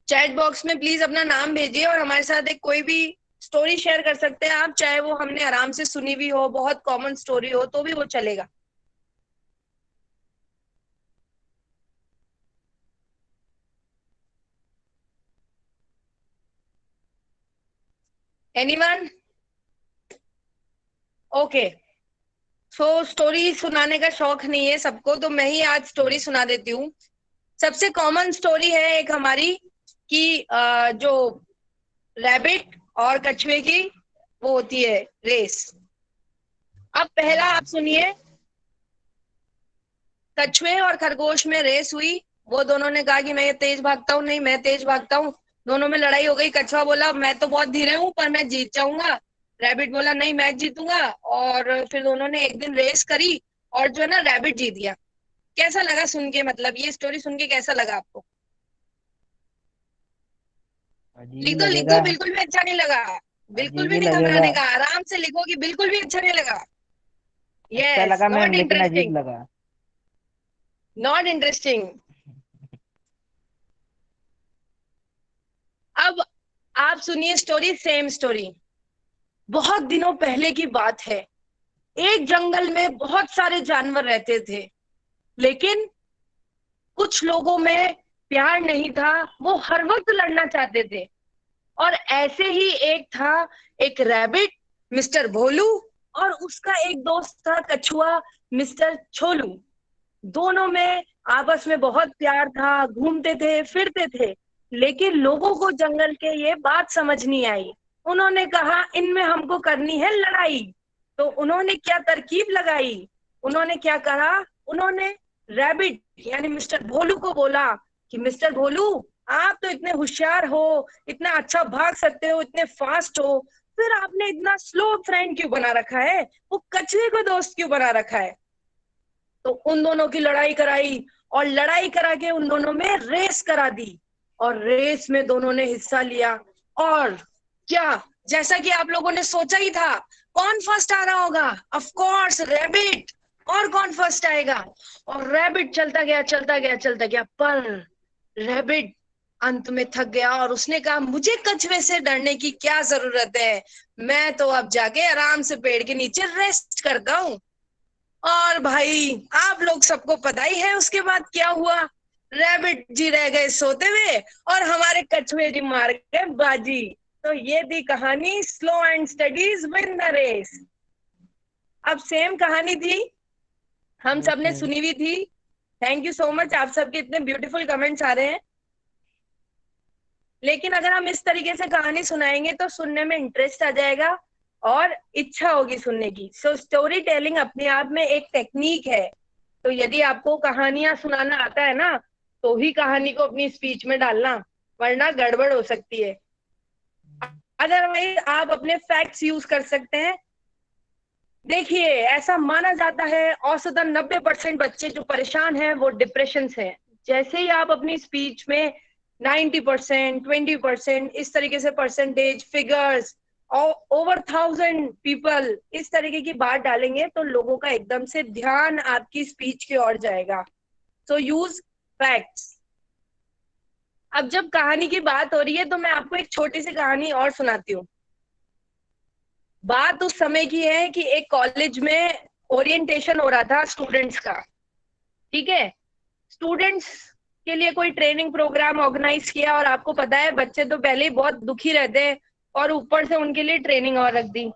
चैट बॉक्स में प्लीज अपना नाम भेजिए और हमारे साथ एक कोई भी स्टोरी शेयर कर सकते हैं आप, चाहे वो हमने आराम से सुनी हुई हो, बहुत कॉमन स्टोरी हो तो भी वो चलेगा। एनीवन? ओके। सो स्टोरी सुनाने का शौक नहीं है सबको, तो मैं ही आज स्टोरी सुना देती हूँ। सबसे कॉमन स्टोरी है एक हमारी कि जो रैबिट और कछुए की वो होती है रेस। अब पहला आप सुनिए। कछुए और खरगोश में रेस हुई। वो दोनों ने कहा कि मैं ये तेज भागता हूँ, नहीं मैं तेज भागता हूँ। दोनों में लड़ाई हो गई। कछुआ बोला मैं तो बहुत धीरे हूँ पर मैं जीत जाऊंगा। रैबिट बोला नहीं मैं जीतूंगा। और फिर दोनों ने एक दिन रेस करी और जो है ना रैबिट जीत गया। कैसा लगा सुन के? मतलब ये स्टोरी सुन के कैसा लगा आपको? अजीब ही लिख दो लिख दो। लगेगा। बिल्कुल भी अच्छा नहीं लगा। बिल्कुल अजीब भी ही नहीं लगेगा। घबराने का, आराम से लिखो कि बिल्कुल भी अच्छा नहीं लगा। अच्छा यस, लगा मैम, नॉट लेकिन अजीब इंटरेस्टिंग। लगा। Not interesting. अब आप सुनिए स्टोरी, सेम स्टोरी। बहुत दिनों पहले की बात है। एक जंगल में बहुत सारे जानवर रहते थे, लेकिन कुछ लोगों में प्यार नहीं था, वो हर वक्त लड़ना चाहते थे। और ऐसे ही एक था, एक रैबिट मिस्टर भोलू, और उसका एक दोस्त था कछुआ मिस्टर छोलू। दोनों में आपस में बहुत प्यार था, घूमते थे फिरते थे। लेकिन लोगों को जंगल के ये बात समझ नहीं आई। उन्होंने कहा इनमें हमको करनी है लड़ाई। तो उन्होंने क्या तरकीब लगाई, उन्होंने क्या करा, उन्होंने रैबिट यानी मिस्टर भोलू को बोला कि मिस्टर भोलू, आप तो इतने होशियार हो, इतना अच्छा भाग सकते हो, इतने फास्ट हो, फिर आपने इतना स्लो फ्रेंड क्यों बना रखा है, वो कछुए को दोस्त क्यों बना रखा है? तो उन दोनों की लड़ाई कराई, और लड़ाई करा के उन दोनों में रेस करा दी। और रेस में दोनों ने हिस्सा लिया। और क्या, जैसा कि आप लोगों ने सोचा ही था, कौन फर्स्ट आ रहा होगा? Of course rabbit. और कौन फर्स्ट आएगा? और रैबिट चलता गया चलता गया चलता गया, पर रैबिट अंत में थक गया और उसने कहा मुझे कछुए से डरने की क्या जरूरत है, मैं तो अब जाके आराम से पेड़ के नीचे रेस्ट करता हूँ। और भाई आप लोग सबको पता ही है उसके बाद क्या हुआ। रैबिट जी रह गए सोते हुए और हमारे कछुए जी मार गए बाजी। तो ये थी कहानी, slow and steady win the race. अब सेम कहानी थी, हम यस सब ने मैम। सुनी हुई थी। थैंक यू सो मच, आप सबके इतने ब्यूटीफुल कमेंट्स आ रहे हैं। लेकिन अगर हम इस तरीके से कहानी सुनाएंगे तो सुनने में इंटरेस्ट आ जाएगा और इच्छा होगी सुनने की। सो स्टोरी टेलिंग अपने आप में एक टेक्निक है। तो यदि आपको कहानियां सुनाना आता है ना, तो ही कहानी को अपनी स्पीच में डालना, वरना गड़बड़ हो सकती है। अदरवाइज आप अपने फैक्ट्स यूज कर सकते हैं। देखिए, ऐसा माना जाता है औसतन 90% बच्चे जो परेशान हैं वो डिप्रेशन से हैं। जैसे ही आप अपनी स्पीच में 90%, 20% इस तरीके से परसेंटेज, फिगर्स और ओवर 1000 पीपल इस तरीके की बात डालेंगे तो लोगों का एकदम से ध्यान आपकी स्पीच की ओर जाएगा। सो यूज फैक्ट्स। अब जब कहानी की बात हो रही है तो मैं आपको एक छोटी सी कहानी और सुनाती हूँ। बात उस समय की है कि एक कॉलेज में ओरिएंटेशन हो रहा था स्टूडेंट्स का, ठीक है। स्टूडेंट्स के लिए कोई ट्रेनिंग प्रोग्राम ऑर्गेनाइज किया, और आपको पता है बच्चे तो पहले ही बहुत दुखी रहते हैं और ऊपर से उनके लिए ट्रेनिंग और रख दी।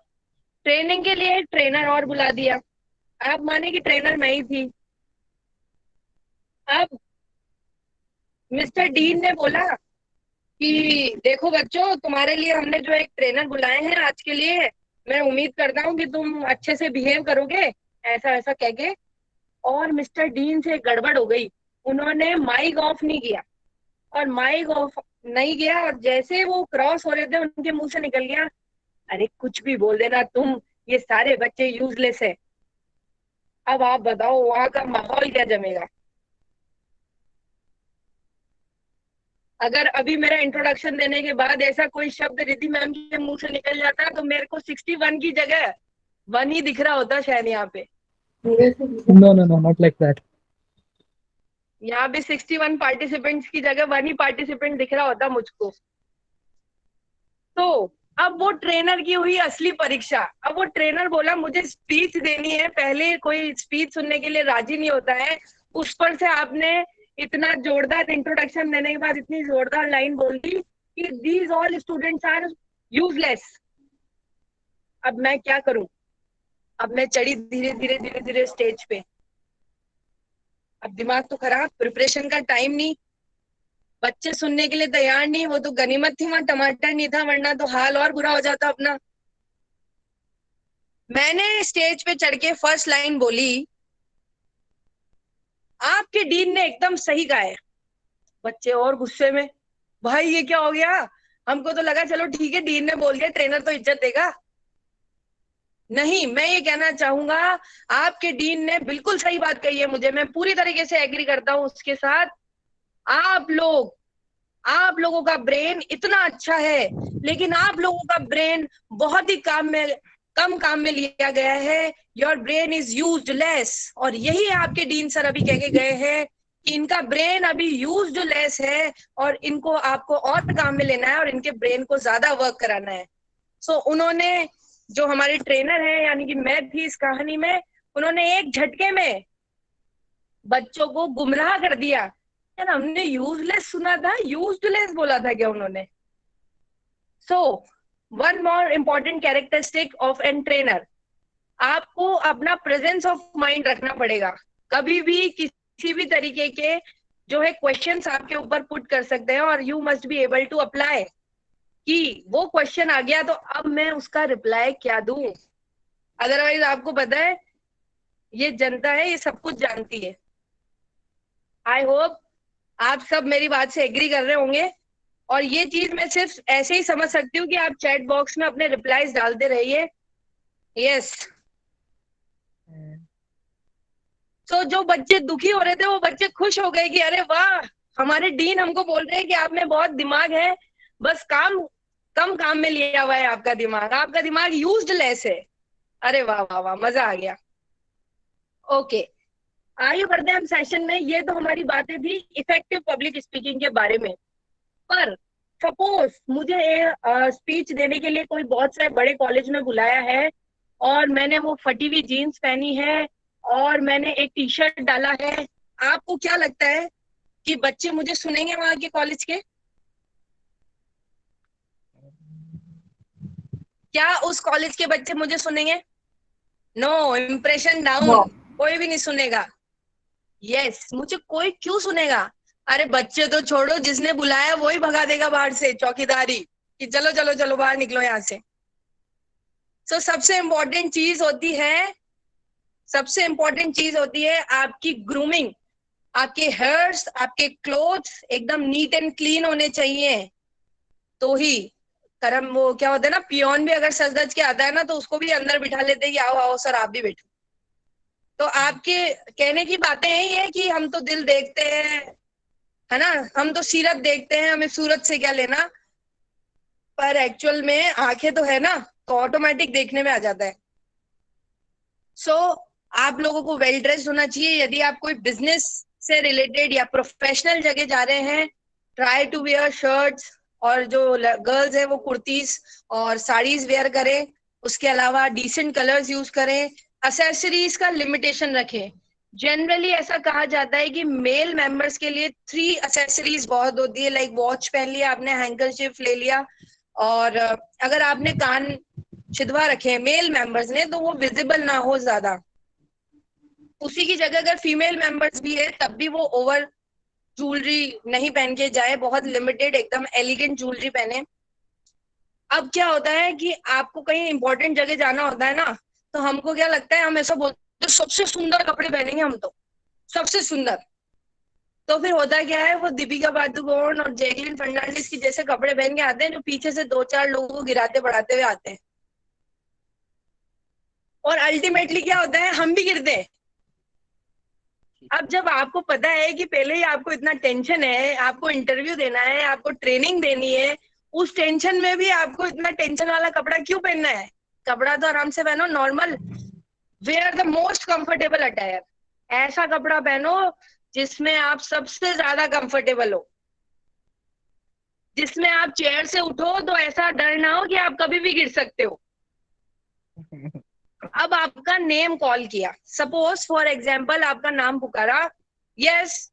ट्रेनिंग के लिए एक ट्रेनर और बुला दिया। आप माने कि ट्रेनर मैं ही थी। अब मिस्टर डीन ने बोला कि देखो बच्चों, तुम्हारे लिए हमने जो एक ट्रेनर बुलाए हैं आज के लिए, मैं उम्मीद करता हूँ कि तुम अच्छे से बिहेव करोगे, ऐसा ऐसा कह के। और मिस्टर डीन से गड़बड़ हो गई, उन्होंने माइक ऑफ नहीं किया, और माइक ऑफ नहीं किया, और जैसे वो क्रॉस हो रहे थे उनके मुंह से निकल गया, अरे कुछ भी बोल देना तुम, ये सारे बच्चे यूजलेस है। अब आप बताओ वहां का माहौल क्या जमेगा। अगर अभी मेरा इंट्रोडक्शन देने के बाद ऐसा कोई शब्द रिद्धि मैम के मुंह से निकल जाता तो मेरे को 61 की जगह 1 ही दिख रहा होता शायद। यहाँ पे No, no, no, not like that. यहाँ पे 61 पार्टिसिपेंट्स की जगह 1 ही पार्टिसिपेंट दिख रहा होता मुझको। तो अब वो ट्रेनर की हुई असली परीक्षा। अब वो ट्रेनर बोला मुझे स्पीच देनी है, पहले कोई स्पीच सुनने के लिए राजी नहीं होता है, उस पर से आपने इतना जोरदार इंट्रोडक्शन देने के बाद इतनी जोरदार लाइन बोल दी कि these all students are useless. अब मैं क्या करूं? अब मैं चढ़ी धीरे धीरे धीरे धीरे स्टेज पे। अब दिमाग तो खराब, प्रिपरेशन का टाइम नहीं, बच्चे सुनने के लिए तैयार नहीं। वो तो गनीमत थी वहां टमाटर नहीं था, वरना तो हाल और बुरा हो जाता अपना। मैंने स्टेज पे चढ़ के फर्स्ट लाइन बोली, आपके डीन ने एकदम सही कहा है। बच्चे और गुस्से में, भाई ये क्या हो गया? हमको तो लगा चलो ठीक है, डीन ने बोल दिया, ट्रेनर तो इज्जत देगा। नहीं, मैं ये कहना चाहूंगा आपके डीन ने बिल्कुल सही बात कही है मुझे, मैं पूरी तरीके से एग्री करता हूं उसके साथ। आप लोगों का ब्रेन इतना अच्छा है, लेकिन आप लोगों का ब्रेन बहुत ही कम काम में लिया गया है। Your brain is used less. और यही आपके डीन सर अभी कह के गए हैं कि इनका ब्रेन अभी यूज्ड लेस है, और इनको आपको और काम में लेना है और इनके ब्रेन को ज्यादा वर्क कराना है। सो उन्होंने, जो हमारे ट्रेनर है यानी कि मैं थी इस कहानी में, उन्होंने एक झटके में बच्चों को गुमराह कर दिया। यार हमने यूजलेस सुना था, यूज्डलेस बोला था क्या उन्होंने? So one more important characteristic of an trainer, आपको अपना प्रेजेंस ऑफ माइंड रखना पड़ेगा। कभी भी किसी भी तरीके के जो है क्वेश्चंस आपके ऊपर पुट कर सकते हैं, और you must be able to apply कि वो क्वेश्चन आ गया तो अब मैं उसका रिप्लाई क्या दूं। अदरवाइज आपको पता है ये जनता है, ये सब कुछ जानती है। आई होप आप सब मेरी बात से एग्री कर रहे होंगे। और ये चीज मैं सिर्फ ऐसे ही समझ सकती हूँ कि आप चैट बॉक्स में अपने रिप्लाईज डालते रहिए। यस। तो जो बच्चे दुखी हो रहे थे वो बच्चे खुश हो गए कि अरे वाह, हमारे डीन हमको बोल रहे हैं कि आप में बहुत दिमाग है, बस कम काम में लिया हुआ है आपका दिमाग यूज्ड लेस है। अरे वाह वाह वाह, मजा आ गया। ओके, आगे बढ़ते हैं हम सेशन में। ये तो हमारी बातें थी इफेक्टिव पब्लिक स्पीकिंग के बारे में। पर सपोज मुझे स्पीच देने के लिए कोई बहुत सारे बड़े कॉलेज में बुलाया है, और मैंने वो फटी हुई जीन्स पहनी है और मैंने एक टी शर्ट डाला है। आपको क्या लगता है कि बच्चे मुझे सुनेंगे वहां के कॉलेज के? क्या उस कॉलेज के बच्चे मुझे सुनेंगे? No, impression down. कोई भी नहीं सुनेगा। यस, मुझे कोई क्यों सुनेगा? अरे बच्चे तो छोड़ो, जिसने बुलाया वो ही भगा देगा बाहर से, चौकीदारी कि चलो चलो चलो बाहर निकलो यहाँ से। सो सबसे इम्पोर्टेंट चीज होती है आपकी ग्रूमिंग। आपके हेयर्स, आपके क्लोथ्स एकदम नीट एंड क्लीन होने चाहिए। तो ही कर्म, वो क्या होता है ना, पियोन भी अगर सज धज के आता है ना तो उसको भी अंदर बिठा लेते हैं कि आओ आओ सर आप भी बैठो। तो आपके कहने की बातें हैं ये कि हम तो दिल देखते हैं, है ना, हम तो सीरत देखते हैं, हमें सूरत से क्या लेना। पर एक्चुअल में आंखें तो है ना, तो ऑटोमेटिक देखने में आ जाता है। सो आप लोगों को वेल ड्रेस्ड होना चाहिए। यदि आप कोई बिजनेस से रिलेटेड या प्रोफेशनल जगह जा रहे हैं, ट्राई टू वेयर शर्ट्स, और जो गर्ल्स है वो कुर्तीज और साड़ीज वेयर करें। उसके अलावा डिसेंट कलर्स यूज करें। एक्सेसरीज का लिमिटेशन रखें। जनरली ऐसा कहा जाता है कि मेल मेंबर्स के लिए 3 एक्सेसरीज बहुत होती है, लाइक वॉच पहन लिया आपने, हैंकरचिफ ले लिया, और अगर आपने कान छिदवा रखे हैं मेल मेंबर्स ने तो वो विजिबल ना हो ज्यादा। उसी की जगह अगर फीमेल मेंबर्स भी है तब भी वो ओवर ज्वेलरी नहीं पहन के जाए, बहुत लिमिटेड एकदम एलिगेंट ज्वेलरी पहने। अब क्या होता है कि आपको कहीं इंपॉर्टेंट जगह जाना होता है ना, तो हमको क्या लगता है, हम ऐसा बोलते हैं सबसे सुंदर कपड़े पहनेंगे हम, तो सबसे सुंदर। तो फिर होता क्या है, वो दीपिका पादुकोण और जैकलिन फर्नांडिस की जैसे कपड़े पहन के आते हैं जो पीछे से 2-4 लोगों को गिराते बढ़ाते हुए आते हैं, और अल्टीमेटली क्या होता है, हम भी गिरते हैं। अब जब आपको पता है कि पहले ही आपको इतना टेंशन है, आपको इंटरव्यू देना है, आपको ट्रेनिंग देनी है, उस टेंशन में भी आपको इतना टेंशन वाला कपड़ा क्यों पहनना है? कपड़ा तो आराम से पहनो, normal. Wear the most comfortable attire. ऐसा कपड़ा पहनो जिसमें आप सबसे ज्यादा कंफर्टेबल हो, जिसमें आप चेयर से उठो तो ऐसा डर ना हो कि आप कभी भी गिर सकते हो। अब आपका नेम कॉल किया, सपोज फॉर एग्जाम्पल आपका नाम पुकारा, yes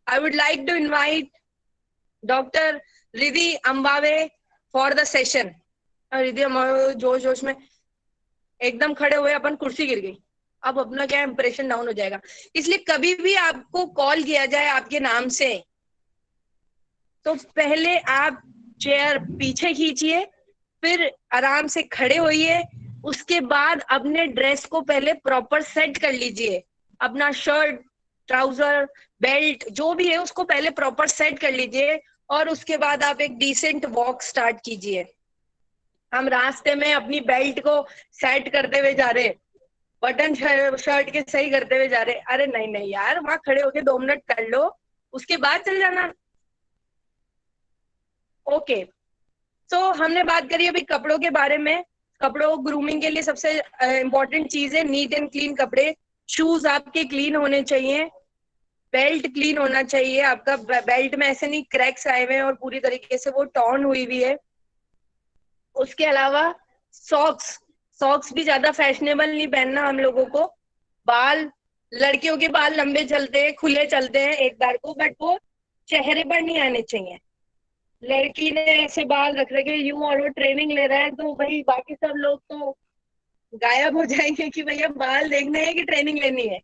I would like to invite doctor Ridhi Ambawe for the session. Ridhi Ambawe जोश जोश में एकदम खड़े हुए, अपन कुर्सी गिर गई, अब अपना क्या इंप्रेशन डाउन हो जाएगा। इसलिए कभी भी आपको कॉल किया जाए आपके नाम से तो पहले आप चेयर पीछे खींचिए, फिर आराम से खड़े होइए, उसके बाद अपने ड्रेस को पहले प्रॉपर सेट कर लीजिए। अपना शर्ट, ट्राउजर, बेल्ट जो भी है उसको पहले प्रॉपर सेट कर लीजिए, और उसके बाद आप एक डिसेंट वॉक स्टार्ट कीजिए। हम रास्ते में अपनी बेल्ट को सेट करते हुए जा रहे, बटन शर्ट के सही करते हुए जा रहे, अरे नहीं नहीं यार, वहां खड़े होके 2 मिनट कर लो, उसके बाद चल जाना। ओके, तो हमने बात करी अभी कपड़ों के बारे में। कपड़ों ग्रूमिंग के लिए सबसे इंपॉर्टेंट चीज है नीट एंड क्लीन कपड़े। शूज आपके क्लीन होने चाहिए, बेल्ट क्लीन होना चाहिए आपका, बेल्ट में ऐसे नहीं क्रैक्स आए हुए हैं और पूरी तरीके से वो टॉर्न हुई हुई है। उसके अलावा सॉक्स, सॉक्स भी ज्यादा फैशनेबल नहीं पहनना हम लोगों को। बाल, लड़कियों के बाल लंबे चलते हैं, खुले चलते हैं एक बार को, बट वो चेहरे पर नहीं आने चाहिए। लड़की ने ऐसे बाल रख रखे यूं और वो ट्रेनिंग ले रहा है तो भाई बाकी सब लोग तो गायब हो जाएंगे कि भैया बाल देखने हैं कि ट्रेनिंग लेनी है।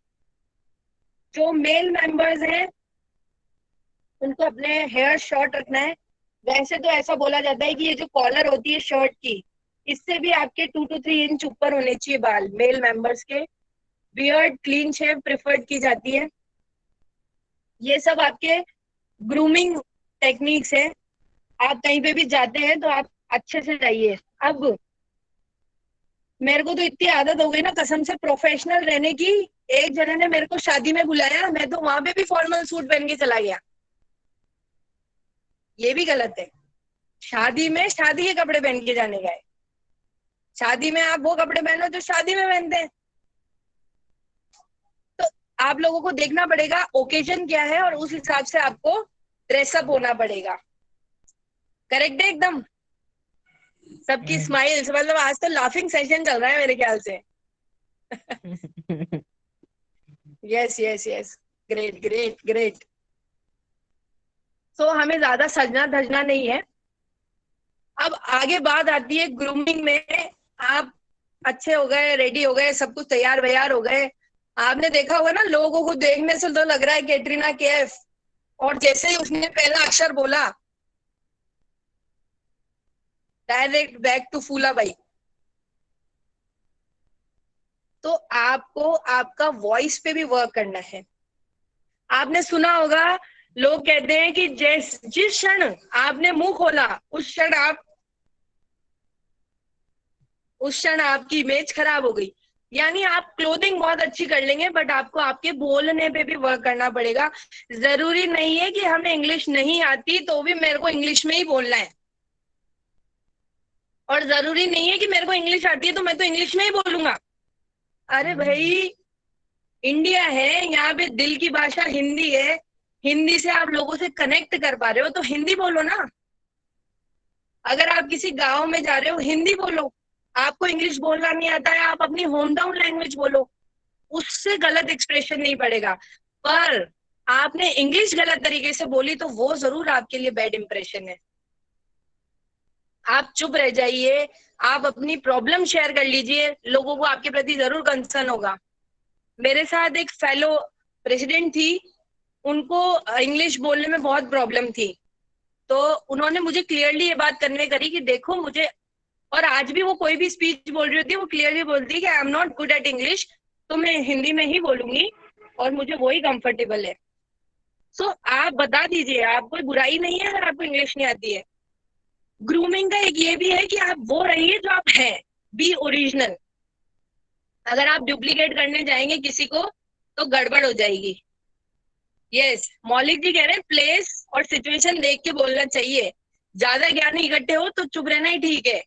जो मेल मेंबर्स हैं उनको अपने हेयर शॉर्ट रखना है। वैसे तो ऐसा बोला जाता है कि ये जो कॉलर होती है शर्ट की, इससे भी आपके 2 to 3 इंच ऊपर होने चाहिए बाल मेल मेंबर्स के। बियर्ड क्लीन शेव प्रेफर्ड की जाती है। ये सब आपके ग्रूमिंग टेक्निक्स है। आप कहीं पे भी जाते हैं तो आप अच्छे से जाइए। अब मेरे को तो इतनी आदत हो गई ना कसम से प्रोफेशनल रहने की, एक जने ने मेरे को शादी में बुलाया, मैं तो वहां पे भी फॉर्मल सूट पहन के चला गया। ये भी गलत है। शादी में शादी के कपड़े पहन के जाने गए, शादी में आप वो कपड़े पहनो जो शादी में पहनते हैं। तो आप लोगों को देखना पड़ेगा ओकेजन क्या है और उस हिसाब से आपको ड्रेसअप होना पड़ेगा। करेक्ट है एकदम? सबकी स्माइल्स, मतलब आज तो लाफिंग सेशन चल रहा है मेरे ख्याल से। Yes yes yes, great great great. तो हमें ज्यादा सजना धजना नहीं है। अब आगे बात आती है ग्रूमिंग में। आप अच्छे हो गए, रेडी हो गए, सब कुछ तैयार वैयार हो गए। आपने देखा होगा ना, लोगों को देखने से तो लग रहा है कैटरीना कैफ, और जैसे ही उसने पहला अक्षर बोला डायरेक्ट बैक टू फूला भाई। तो आपको आपका वॉइस पे भी वर्क करना है। आपने सुना होगा लोग कहते हैं कि जिस क्षण आपने मुंह खोला उस क्षण आपकी इमेज खराब हो गई। यानी आप क्लोथिंग बहुत अच्छी कर लेंगे बट आपको आपके बोलने पे भी वर्क करना पड़ेगा। जरूरी नहीं है कि हमें इंग्लिश नहीं आती तो भी मेरे को इंग्लिश में ही बोलना है, और जरूरी नहीं है कि मेरे को इंग्लिश आती है तो मैं तो इंग्लिश में ही बोलूंगा। अरे भाई, इंडिया है, यहाँ पे दिल की भाषा हिंदी है, हिंदी से आप लोगों से कनेक्ट कर पा रहे हो तो हिंदी बोलो ना। अगर आप किसी गांव में जा रहे हो हिंदी बोलो, आपको इंग्लिश बोलना नहीं आता है आप अपनी होम टाउन लैंग्वेज बोलो, उससे गलत एक्सप्रेशन नहीं पड़ेगा। पर आपने इंग्लिश गलत तरीके से बोली तो वो जरूर आपके लिए बैड इंप्रेशन है। आप चुप रह जाइए, आप अपनी प्रॉब्लम शेयर कर लीजिए, लोगों को आपके प्रति जरूर कंसर्न होगा। मेरे साथ एक फेलो प्रेसिडेंट थी, उनको इंग्लिश बोलने में बहुत प्रॉब्लम थी, तो उन्होंने मुझे क्लियरली ये बात कन्वे करी कि देखो मुझे, और आज भी वो कोई भी स्पीच बोल रही होती है वो क्लियरली बोलती है कि I am not good at English, तो मैं हिंदी में ही बोलूंगी और मुझे वही कंफर्टेबल है। सो आप बता दीजिए, आप कोई बुराई नहीं है अगर आपको इंग्लिश नहीं आती है। ग्रूमिंग का एक ये भी है कि आप वो रहिए जो आप हैं, बी ओरिजिनल। अगर आप डुप्लीकेट करने जाएंगे किसी को तो गड़बड़ हो जाएगी। यस, मौलिक जी कह रहे हैं प्लेस और सिचुएशन देख के बोलना चाहिए, ज्यादा ज्ञानी इकट्ठे हो तो चुप रहना ही ठीक है।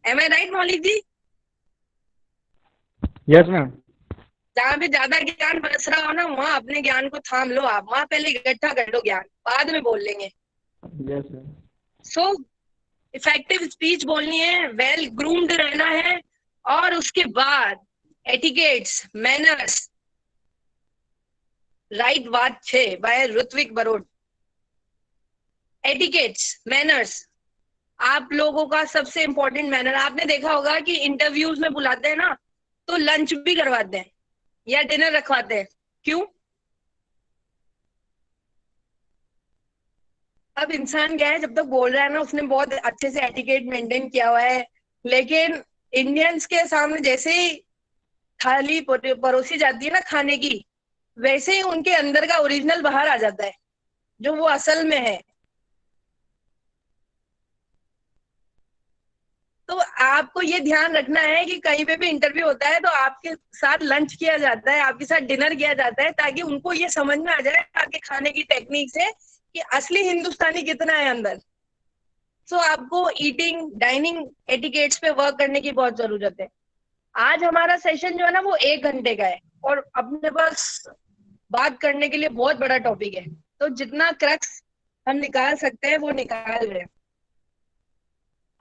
एम आई राइट मौलिक जी? Yes ma'am. जहाँ पे ज्यादा ज्ञान बरस रहा हो ना वहाँ अपने ज्ञान को थाम लो, आप वहाँ पहले इकट्ठा कर लो ज्ञान, बाद में बोल लेंगे। Yes ma'am. So effective speech बोलनी है, वेल ग्रूम्ड रहना है, और उसके बाद एटिकेट्स, मैनर्स, राइट बात 6 by Ritvik Barod. Etiquettes, manners, आप लोगों का सबसे इंपॉर्टेंट मैनर, आपने देखा होगा कि इंटरव्यूज में बुलाते हैं ना तो लंच भी करवाते हैं या डिनर रखवाते हैं, क्यों? अब इंसान क्या है, जब तक बोल रहा है ना उसने बहुत अच्छे से एटिकेट मेंटेन किया हुआ है, लेकिन इंडियंस के सामने जैसे ही थाली परोसी जाती है ना खाने की, वैसे ही उनके अंदर का ओरिजिनल बाहर आ जाता है, जो वो असल में है। तो आपको ये ध्यान रखना है कि कहीं पे भी इंटरव्यू होता है तो आपके साथ लंच किया जाता है, आपके साथ डिनर किया जाता है, ताकि उनको ये समझ में आ जाए आपके खाने की टेक्निक से कि असली हिंदुस्तानी कितना है अंदर। सो आपको ईटिंग डाइनिंग एटिकेट्स पे वर्क करने की बहुत जरूरत है। आज हमारा सेशन जो है ना वो 1 घंटे का है और अपने पास बात करने के लिए बहुत बड़ा टॉपिक है, तो जितना क्रक्स हम निकाल सकते हैं वो निकाल रहे हैं।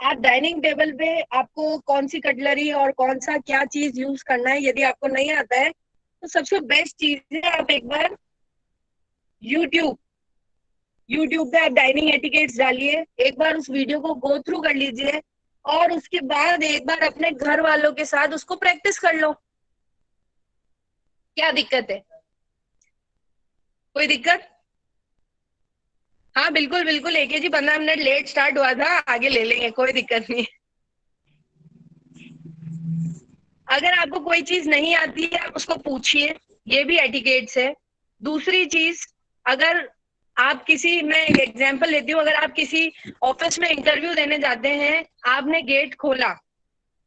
आप डाइनिंग टेबल पे आपको कौन सी कटलरी और कौन सा क्या चीज यूज करना है यदि आपको नहीं आता है तो सबसे बेस्ट चीज है आप एक बार यूट्यूब पे आप डाइनिंग एटिकेट्स डालिए, एक बार उस वीडियो को गो थ्रू कर लीजिए और उसके बाद एक बार अपने घर वालों के साथ उसको प्रैक्टिस कर लो। क्या दिक्कत है? कोई दिक्कत? हाँ बिल्कुल बिल्कुल, एक जी 15 मिनट लेट स्टार्ट हुआ था, आगे ले लेंगे, कोई दिक्कत नहीं। अगर आपको कोई चीज नहीं आती है आप उसको पूछिए, ये भी एटिकेट्स है। दूसरी चीज, अगर आप किसी, मैं एक एग्जांपल लेती हूँ, अगर आप किसी ऑफिस में इंटरव्यू देने जाते हैं, आपने गेट खोला,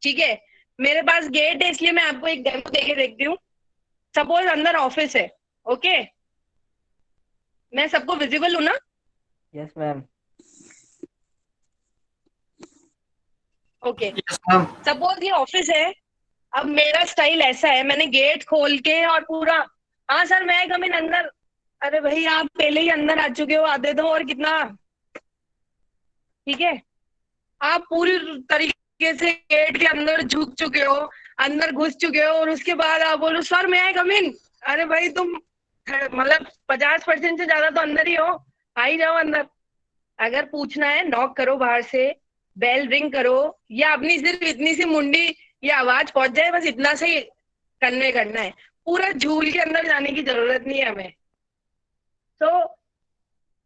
ठीक है, मेरे पास गेट है इसलिए मैं आपको एक डेमो देके देखती हूँ। सपोज अंदर ऑफिस है, ओके, मैं सबको विजिबल हूँ ना? Yes ma'am. Okay, yes ma'am. Suppose ये ऑफिस है, अब मेरा स्टाइल ऐसा है, मैंने गेट खोल के और पूरा, हाँ सर मैं कम इन अंदर, अरे भाई आप पहले ही अंदर आ चुके हो, आते तो और कितना, ठीक है, आप पूरी तरीके से गेट के अंदर झुक चुके हो, अंदर घुस चुके हो, और उसके बाद आप बोलो सर मैं कम इन, अरे भाई तुम मतलब 50% से ज्यादा तो अंदर ही हो, आ ही जाओ अंदर। अगर पूछना है नॉक करो बाहर से, बेल रिंग करो, या अपनी सिर्फ इतनी सी मुंडी या आवाज पहुंच जाए, बस इतना से ही कन्वे करना है, पूरा झूल के अंदर जाने की जरूरत नहीं है हमें। तो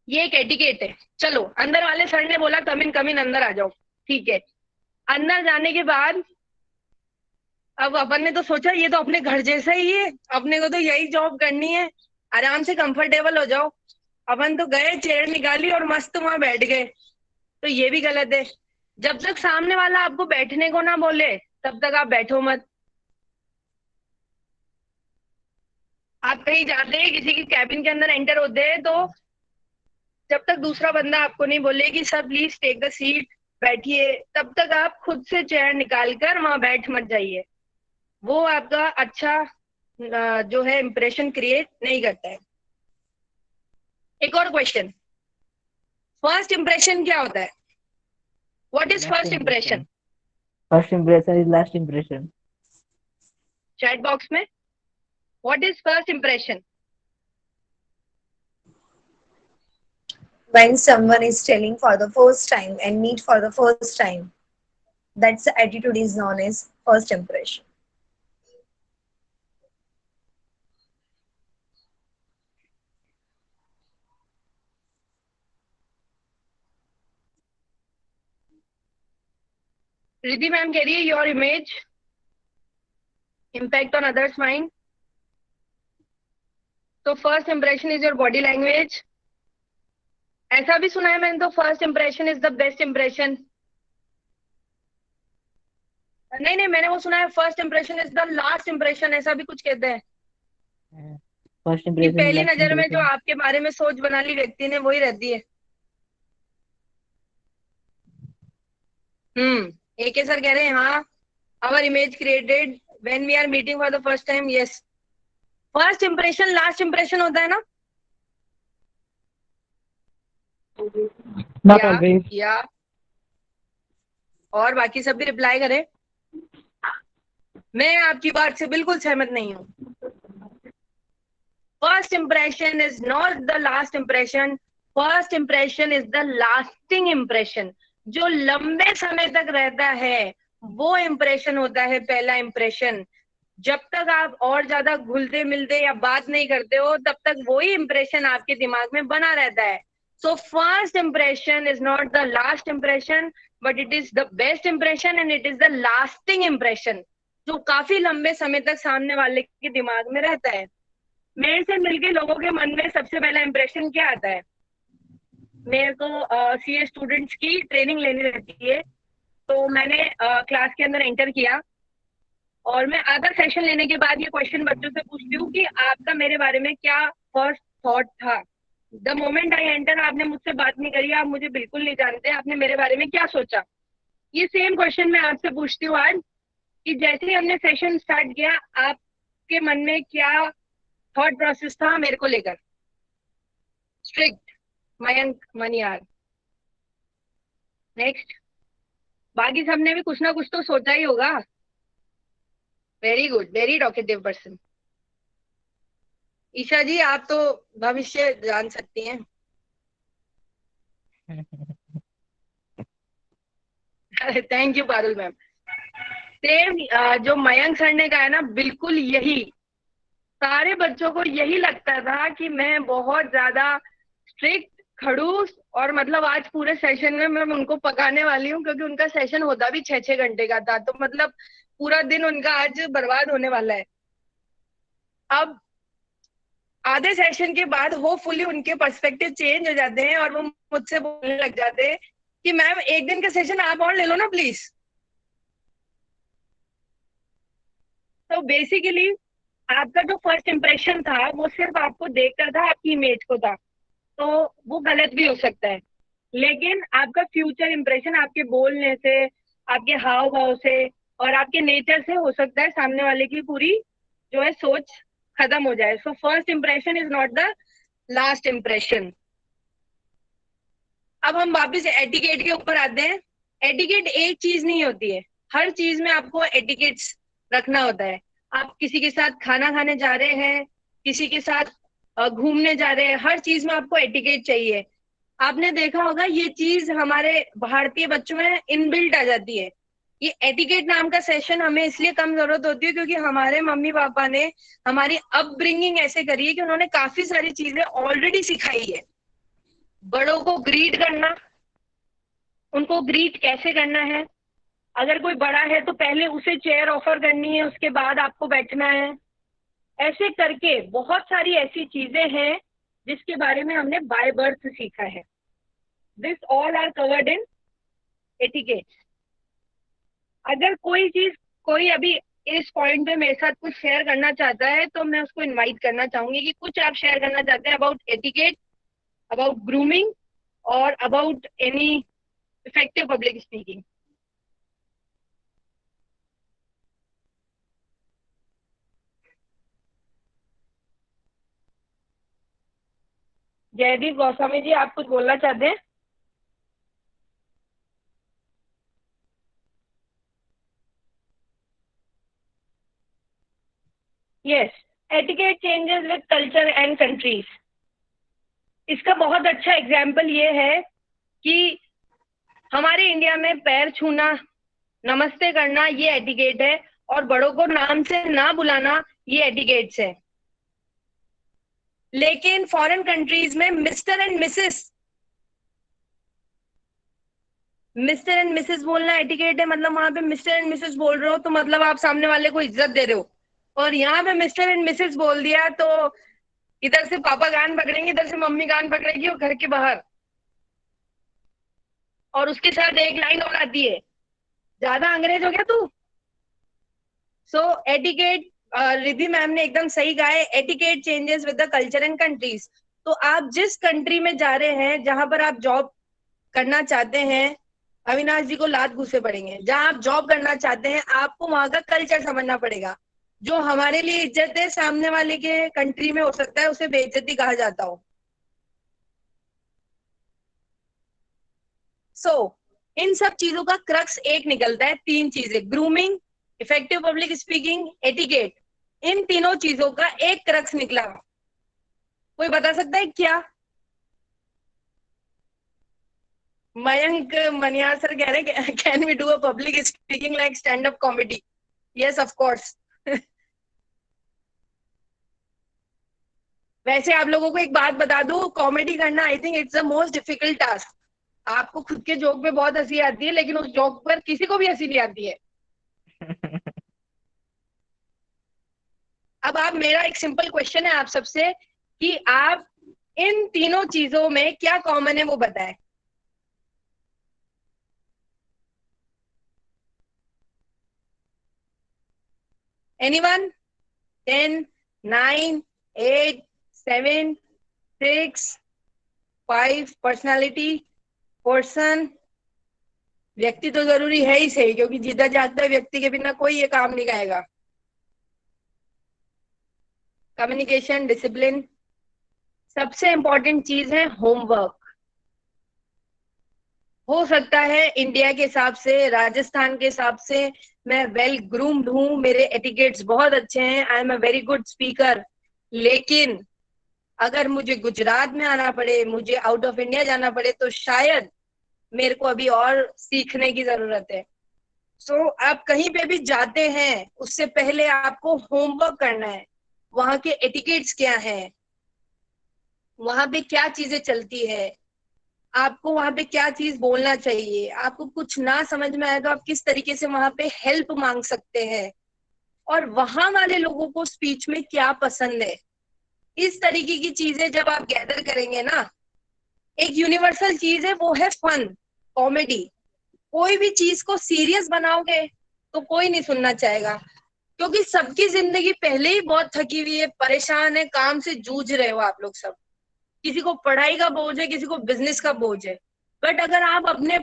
ये एक एटिकेट है। चलो, अंदर वाले सर ने बोला कम इन अंदर आ जाओ, ठीक है, अंदर जाने के बाद अब अपन ने तो सोचा ये तो अपने घर जैसा ही है, अपने को तो यही जॉब करनी है, आराम से कंफर्टेबल हो जाओ। अपन तो गए, चेयर निकाली और मस्त वहां बैठ गए, तो ये भी गलत है। जब तक सामने वाला आपको बैठने को ना बोले तब तक आप बैठो मत। आप कहीं जाते हैं, किसी की कैबिन के अंदर एंटर होते हैं, तो जब तक दूसरा बंदा आपको नहीं बोले कि sir please take the seat, बैठिए, तब तक आप खुद से चेयर निकाल कर वहां बैठ मत जाइए। वो आपका अच्छा जो है इम्प्रेशन क्रिएट नहीं करता है। एक और क्वेश्चन, फर्स्ट इम्प्रेशन क्या होता है? What is Last first impression? impression. First impression is last impression. Chat box में what is first impression? When someone is telling for the first time and meet for the first time, that's the attitude is known as first impression. Riddhi ma'am कह रही है your image impact on others mind. तो first impression is your body language. ऐसा भी सुना है मैंने तो first impression is the best impression. नहीं नहीं, मैंने वो सुना है first impression is the last impression, ऐसा भी कुछ कहते हैं First कि impression is पहली last नजर में जो impression. आपके बारे में सोच बना ली व्यक्ति ने वही रहती है। AK सर कह रहे हैं हाँ, our image created when we are meeting for the first time. Yes, first impression last impression होता है ना? Not always. या और बाकी सब भी रिप्लाई करें। मैं आपकी बात से बिल्कुल सहमत नहीं हूँ। First impression is not the last impression, first impression is the lasting impression. जो लंबे समय तक रहता है वो इम्प्रेशन होता है पहला इम्प्रेशन। जब तक आप और ज्यादा घुलते मिलते या बात नहीं करते हो तब तक वही इम्प्रेशन आपके दिमाग में बना रहता है। So first impression is not the last impression, but it is the best impression and it is the lasting impression, जो काफी लंबे समय तक सामने वाले के दिमाग में रहता है। मेरे से मिलके लोगों के मन में सबसे पहला इम्प्रेशन क्या आता है? मेरे को CA स्टूडेंट्स की ट्रेनिंग लेनी रहती है, तो मैंने क्लास के अंदर एंटर किया और मैं आधा सेशन लेने के बाद ये क्वेश्चन बच्चों से पूछती हूँ कि आपका मेरे बारे में क्या फर्स्ट थॉट था। द मोमेंट आई एंटर, आपने मुझसे बात नहीं करी, आप मुझे बिल्कुल नहीं जानते, आपने मेरे बारे में क्या सोचा? ये सेम क्वेश्चन मैं आपसे पूछती हूँ आज कि जैसे ही हमने सेशन स्टार्ट किया आपके मन में क्या थॉट प्रोसेस था मेरे को लेकर? स्ट्रिक्ट, मयंक मनियार। नेक्स्ट, बाकी सबने भी कुछ ना कुछ तो सोचा ही होगा। Very good, very talkative person. Isha ji आप तो भविष्य जान सकती हैं। Thank you Parul ma'am. Same जो मयंक सर ने कहा है ना, बिल्कुल यही सारे बच्चों को यही लगता था कि मैं बहुत ज्यादा स्ट्रिक्ट, खड़ूस, और मतलब आज पूरे सेशन में मैं उनको पकाने वाली हूँ क्योंकि उनका सेशन होता भी 6-6 घंटे का था, तो मतलब पूरा दिन उनका आज बर्बाद होने वाला है। अब आधे सेशन के बाद होपफुली उनके पर्सपेक्टिव चेंज हो जाते हैं और वो मुझसे बोलने लग जाते हैं कि मैम एक दिन का सेशन आप और ले लो ना प्लीज। तो बेसिकली आपका जो फर्स्ट इम्प्रेशन था वो सिर्फ आपको देखकर था, आपकी इमेज को था, तो वो गलत भी हो सकता है। लेकिन आपका फ्यूचर इम्प्रेशन आपके बोलने से, आपके हाव भाव से और आपके नेचर से हो सकता है सामने वाले की पूरी जो है सोच खत्म हो जाए। So first impression is not the last impression. अब हम वापिस एटिकेट के ऊपर आते हैं। एटिकेट एक चीज नहीं होती है, हर चीज में आपको एटिकेट्स रखना होता है। आप किसी के साथ खाना खाने जा रहे हैं, किसी के साथ घूमने जा रहे हैं, हर चीज में आपको एटिकेट चाहिए। आपने देखा होगा ये चीज हमारे भारतीय बच्चों में इनबिल्ट आ जाती है। ये एटिकेट नाम का सेशन हमें इसलिए कम जरूरत होती है क्योंकि हमारे मम्मी पापा ने हमारी अपब्रिंगिंग ऐसे करी है कि उन्होंने काफी सारी चीजें ऑलरेडी सिखाई है। बड़ों को ग्रीट करना, उनको ग्रीट कैसे करना है, अगर कोई बड़ा है तो पहले उसे चेयर ऑफर करनी है, उसके बाद आपको बैठना है। ऐसे करके बहुत सारी ऐसी चीजें हैं जिसके बारे में हमने बाय बर्थ सीखा है। This all are covered in etiquette. अगर कोई अभी इस पॉइंट पे मेरे साथ कुछ शेयर करना चाहता है तो मैं उसको इनवाइट करना चाहूंगी कि कुछ आप शेयर करना चाहते हैं अबाउट एटिकेट, अबाउट ग्रूमिंग और about any effective public speaking. Jaydeep Goswami ji, आप कुछ बोलना चाहते हैं? Yes, etiquette changes with culture and countries. इसका बहुत अच्छा एग्जाम्पल ये है कि हमारे इंडिया में पैर छूना, नमस्ते करना ये एटिकेट है, और बड़ों को नाम से ना बुलाना ये एटिकेट्स है। लेकिन फॉरेन कंट्रीज में मिस्टर एंड मिसेस बोलना एटिकेट है। मतलब वहां पे मिस्टर एंड मिसेस बोल रहे हो तो मतलब आप सामने वाले को इज्जत दे रहे हो, और यहाँ पे मिस्टर एंड मिसेस बोल दिया तो इधर से पापा कान पकड़ेंगे, इधर से मम्मी कान पकड़ेगी, और घर के बाहर। और उसके साथ एक लाइन और आती है, ज्यादा अंग्रेज हो गया तू। सो एटिकेट, रिद्धि मैम ने एकदम सही कहा है, etiquette changes with the culture and countries. तो आप जिस कंट्री में जा रहे हैं, जहां पर आप जॉब करना चाहते हैं, अविनाश जी को लात घुसे पड़ेंगे, जहां आप जॉब करना चाहते हैं आपको वहां का कल्चर समझना पड़ेगा। जो हमारे लिए इज्जत है, सामने वाले के कंट्री में हो सकता है उसे बेइज्जती कहा जाता हो। इन सब चीजों का क्रक्स एक निकलता है, 3 चीजें, grooming, effective public speaking, etiquette. इन तीनों चीजों का एक क्रक्स निकला। कोई बता सकता है क्या? मयंक मनियार सर कह रहे हैं, can we do a public speaking like stand up comedy? Yes, of course. वैसे आप लोगों को एक बात बता दूं, कॉमेडी करना I think it's the most difficult task. आपको खुद के जोक पे बहुत हंसी आती है, लेकिन उस जोक पर किसी को भी हंसी नहीं आती है। अब आप, मेरा एक सिंपल क्वेश्चन है आप सबसे कि आप इन तीनों चीजों में क्या कॉमन है वो बताएं। एनीवन? 10, 9, 8, 7, 6, 5। Personality, person. व्यक्ति तो जरूरी है ही सही, क्योंकि जीता जागता व्यक्ति के बिना कोई ये काम नहीं करेगा। कम्युनिकेशन, डिसिप्लिन, सबसे इंपॉर्टेंट चीज है होमवर्क। हो सकता है इंडिया के हिसाब से, राजस्थान के हिसाब से मैं वेल ग्रूम्ड हूं, मेरे एटिकेट्स बहुत अच्छे हैं, I am a very good speaker, लेकिन अगर मुझे गुजरात में आना पड़े, मुझे आउट ऑफ इंडिया जाना पड़े, तो शायद मेरे को अभी और सीखने की जरूरत है। सो आप कहीं पे भी जाते हैं उससे पहले आपको होमवर्क करना है। वहां के एटिकेट्स क्या हैं, वहां पे क्या चीजें चलती है, आपको वहां पे क्या चीज बोलना चाहिए, आपको कुछ ना समझ में आए तो आप किस तरीके से वहां पे हेल्प मांग सकते हैं, और वहां वाले लोगों को स्पीच में क्या पसंद है। इस तरीके की चीजें जब आप गैदर करेंगे ना, एक यूनिवर्सल चीज है, वो है फन, कॉमेडी। कोई भी चीज को सीरियस बनाओगे तो कोई नहीं सुनना चाहेगा, क्योंकि सबकी जिंदगी पहले ही बहुत थकी हुई है, परेशान है, काम से जूझ रहे हो आप लोग सब। किसी को पढ़ाई का बोझ है, किसी को बिजनेस का बोझ है। बट अगर आप अपने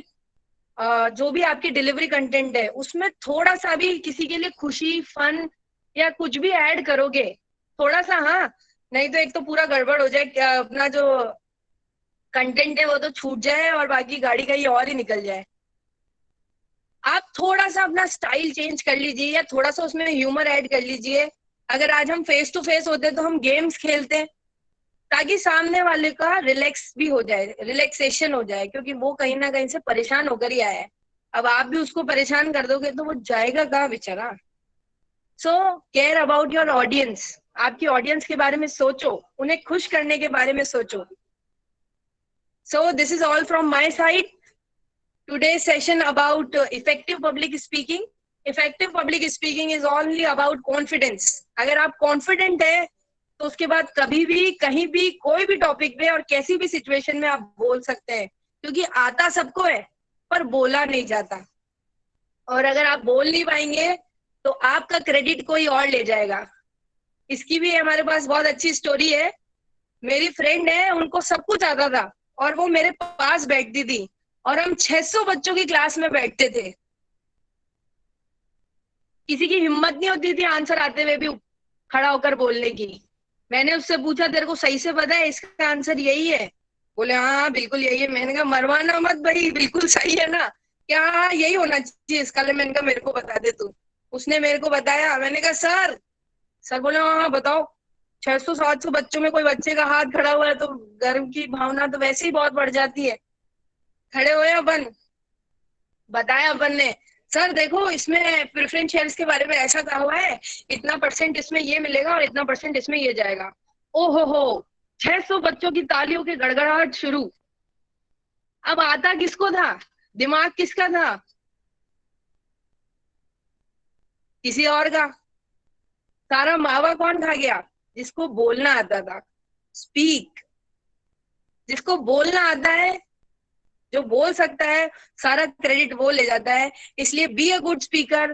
जो भी आपकी डिलीवरी कंटेंट है उसमें थोड़ा सा भी किसी के लिए खुशी, फन या कुछ भी ऐड करोगे, थोड़ा सा, हाँ, नहीं तो एक तो पूरा गड़बड़ हो जाए, अपना जो कंटेंट है वो तो छूट जाए और बाकी गाड़ी कहीं और ही निकल जाए। आप थोड़ा सा अपना स्टाइल चेंज कर लीजिए, या थोड़ा सा उसमें ह्यूमर ऐड कर लीजिए। अगर आज हम फेस टू फेस होते तो हम गेम्स खेलते हैं, ताकि सामने वाले का रिलैक्स भी हो जाए, रिलैक्सेशन हो जाए, क्योंकि वो कहीं ना कहीं से परेशान होकर ही आया है। अब आप भी उसको परेशान कर दोगे तो वो जाएगा कहाँ बेचारा। So care about your audience. आपकी ऑडियंस के बारे में सोचो, उन्हें खुश करने के बारे में सोचो। So this is all from my side. Today's session about effective public speaking. Effective public speaking is only about confidence. अगर आप confident है तो उसके बाद कभी भी, कहीं भी, कोई भी टॉपिक पे और कैसी भी सिचुएशन में आप बोल सकते हैं, क्योंकि आता सबको है पर बोला नहीं जाता। और अगर आप बोल नहीं पाएंगे तो आपका क्रेडिट कोई और ले जाएगा। इसकी भी हमारे पास बहुत अच्छी स्टोरी है। मेरी फ्रेंड है, उनको सब कुछ आता था और वो मेरे पास बैठती थी और हम 600 बच्चों की क्लास में बैठते थे। किसी की हिम्मत नहीं होती थी आंसर आते हुए भी खड़ा होकर बोलने की। मैंने उससे पूछा तेरे को सही से पता है इसका आंसर यही है? बोले हाँ हाँ बिल्कुल यही है। मैंने कहा मरवाना मत भाई, बिल्कुल सही है ना? क्या हाँ यही होना चाहिए इसका? मैंने कहा मेरे को बता दे तू। उसने मेरे को बताया। मैंने कहा सर बोले हाँ हाँ बताओ। 600-700 बच्चों में कोई बच्चे का हाथ खड़ा हुआ है तो गर्व की भावना तो वैसे ही बहुत बढ़ जाती है। खड़े हुए अपन, बताया अपन ने, सर देखो इसमें प्रेफरेंस शेयर्स के बारे में ऐसा कहा हुआ है, इतना % इसमें ये मिलेगा और इतना % इसमें ये जाएगा। ओहो हो, 600 बच्चों की तालियों की गड़गड़ाहट शुरू। अब आता किसको था? दिमाग किसका था? किसी और का। सारा मावा कौन खा गया? जिसको बोलना आता था। स्पीक। जिसको बोलना आता है, जो बोल सकता है, सारा क्रेडिट वो ले जाता है। इसलिए be a good speaker.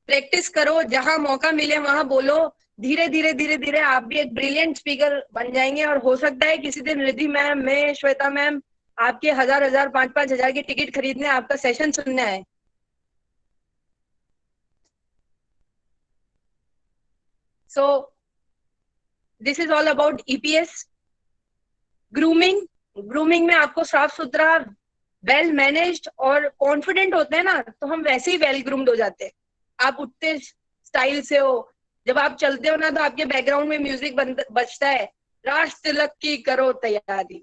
Practice करो, जहां मौका मिले वहां बोलो। धीरे धीरे धीरे धीरे आप भी एक ब्रिलियंट स्पीकर बन जाएंगे। और हो सकता है किसी दिन रिद्धि मैम, मैं, श्वेता मैम आपके 1000-1000, 5-5 हजार की टिकट खरीदने आपका सेशन सुनने आए। So this is all about EPS. Grooming में आपको साफ सुथरा, वेल मैनेज्ड और कॉन्फिडेंट होते हैं ना, तो हम वैसे ही वेल ग्रूम्ड हो जाते हैं। आप उठते स्टाइल से हो, जब आप चलते हो ना तो आपके बैकग्राउंड में म्यूजिक बजता है, राष्ट्र तिलक की करो तैयारी,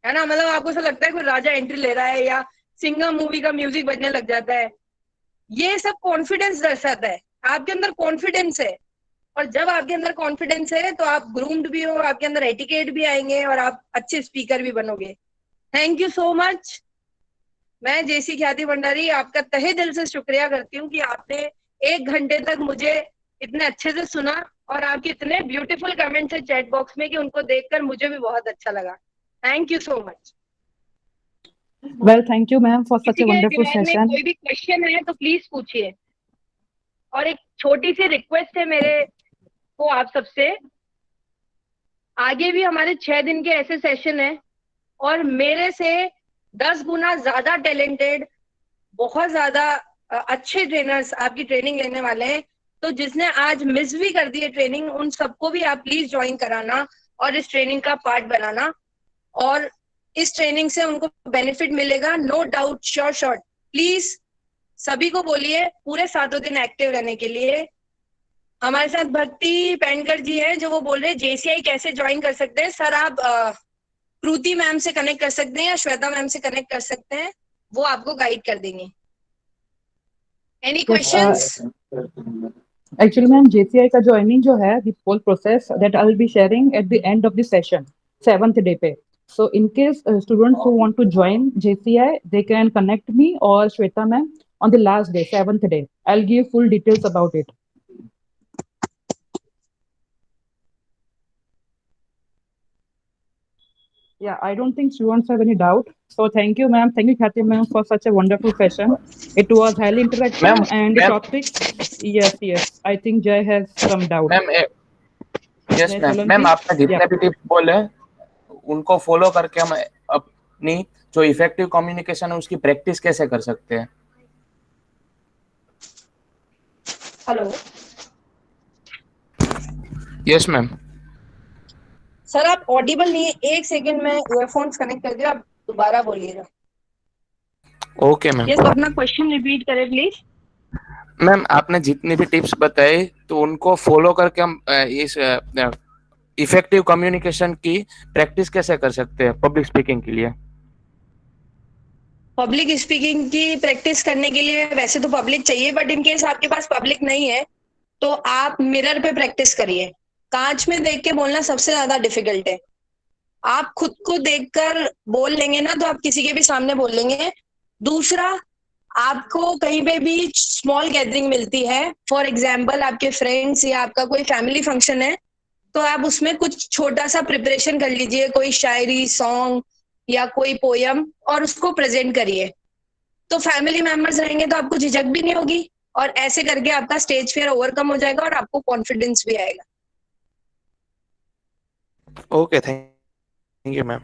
है ना? मतलब आपको ऐसा लगता है कोई राजा एंट्री ले रहा है, या सिंघम मूवी का म्यूजिक बजने लग जाता है। ये सब कॉन्फिडेंस दर्शाता है, आपके अंदर कॉन्फिडेंस है। और जब आपके अंदर कॉन्फिडेंस है तो आप ग्रूम्ड भी हो, आपके अंदर एटिकेट भी आएंगे और आप अच्छे स्पीकर भी बनोगे। Thank you so much. मैं जेसी ख्याति भंडारी आपका तहे दिल से शुक्रिया करती हूँ कि आपने 1 घंटे तक मुझे इतने अच्छे से सुना, और आपके इतने ब्यूटीफुल कमेंट्स है चैट बॉक्स में कि उनको देखकर मुझे भी बहुत अच्छा लगा। Thank you so much. Well, thank you, ma'am, for such किसी a के wonderful दिमाग में session. कोई भी क्वेश्चन है तो प्लीज पूछिए। और एक छोटी सी रिक्वेस्ट है मेरे को आप सबसे, आगे भी हमारे 6 दिन के ऐसे सेशन है, और मेरे से 10 गुना ज्यादा टैलेंटेड, बहुत ज्यादा अच्छे ट्रेनर्स आपकी ट्रेनिंग लेने वाले हैं। तो जिसने आज मिस भी कर दी है ट्रेनिंग, उन सबको भी आप प्लीज ज्वाइन कराना और इस ट्रेनिंग का पार्ट बनाना। और इस ट्रेनिंग से उनको बेनिफिट मिलेगा, no doubt, sure shot. Please सभी को बोलिए पूरे 7 दिन एक्टिव रहने के लिए। हमारे साथ भक्ति पेंकर जी है, जो वो बोल रहे हैं JCI कैसे ज्वाइन कर सकते हैं। सर आप कृति मैम से कनेक्ट कर सकते हैं या श्वेता मैम से कनेक्ट कर सकते हैं, वो आपको गाइड कर देंगे। Any questions? Actually, ma'am, JCI का joining जो है, the whole process that I will be sharing at the end of the session, 7th day पे. So in case students who want to join JCI, they can connect me or Shweta ma'am on the last day, 7th day. I'll give full details about it. Yeah, I don't think students have any doubt. So thank you, ma'am. Thank you, Khyati ma'am, for such a wonderful session. It was highly interactive and the topic. Yes. I think Jay has some doubt. Ma'am yes Jay ma'am Solanki? आपने जितने भी tips बोले उनको follow करके हम अपनी जो effective communication है उसकी प्रैक्टिस कैसे कर सकते हैं? Hello yes ma'am. सर आप ऑडिबल नहीं है, 1 सेकंड में ईयरफोन्स कनेक्ट कर दिया, आप दोबारा बोलिएगा। Okay ma'am. यस, अपना क्वेश्चन रिपीट करें प्लीज। मैम आपने जितनी भी टिप्स बताई तो उनको फॉलो करके हम इस इफेक्टिव कम्युनिकेशन की प्रैक्टिस कैसे कर सकते हैं पब्लिक स्पीकिंग के लिए? पब्लिक स्पीकिंग की प्रैक्टिस करने के लिए वैसे तो पब्लिक चाहिए, बट इन केस आपके पास पब्लिक नहीं है तो आप मिरर पे प्रैक्टिस करिए। कांच में देख के बोलना सबसे ज्यादा डिफिकल्ट है। आप खुद को देखकर बोल लेंगे ना तो आप किसी के भी सामने बोल लेंगे। दूसरा, आपको कहीं पे भी स्मॉल गैदरिंग मिलती है, फॉर एग्जाम्पल आपके फ्रेंड्स या आपका कोई फैमिली फंक्शन है, तो आप उसमें कुछ छोटा सा प्रिपरेशन कर लीजिए, कोई शायरी, सॉन्ग या कोई पोयम, और उसको प्रेजेंट करिए। तो फैमिली मेंबर्स रहेंगे तो आपको झिझक भी नहीं होगी, और ऐसे करके आपका स्टेज फियर ओवरकम हो जाएगा और आपको कॉन्फिडेंस भी आएगा। Okay, thank you ma'am.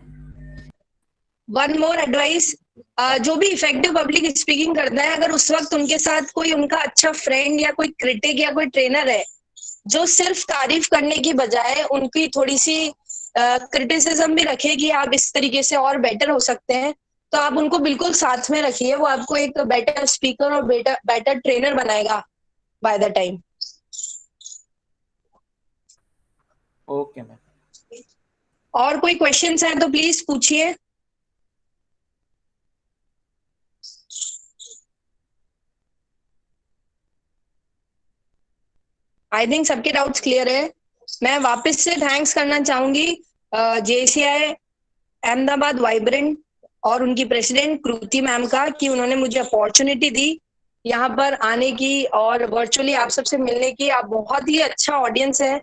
One more advice, जो भी इफेक्टिव पब्लिक स्पीकिंग करता है, अगर उस वक्त उनके साथ कोई उनका अच्छा फ्रेंड या कोई क्रिटिक या कोई ट्रेनर है, जो सिर्फ तारीफ करने की बजाय उनकी थोड़ी सी क्रिटिसिज्म भी रखे कि आप इस तरीके से और बेटर हो सकते हैं, तो आप उनको बिल्कुल साथ में रखिए। वो आपको एक बेटर स्पीकर और बेटर ट्रेनर बनाएगा by the time. Okay ma'am. और कोई क्वेश्चंस हैं तो प्लीज पूछिए। आई थिंक सबके डाउट्स क्लियर है। मैं वापस से थैंक्स करना चाहूंगी JCI अहमदाबाद वाइब्रेंट और उनकी प्रेसिडेंट कृति मैम का कि उन्होंने मुझे अपॉर्चुनिटी दी यहाँ पर आने की और वर्चुअली आप सबसे मिलने की। आप बहुत ही अच्छा ऑडियंस है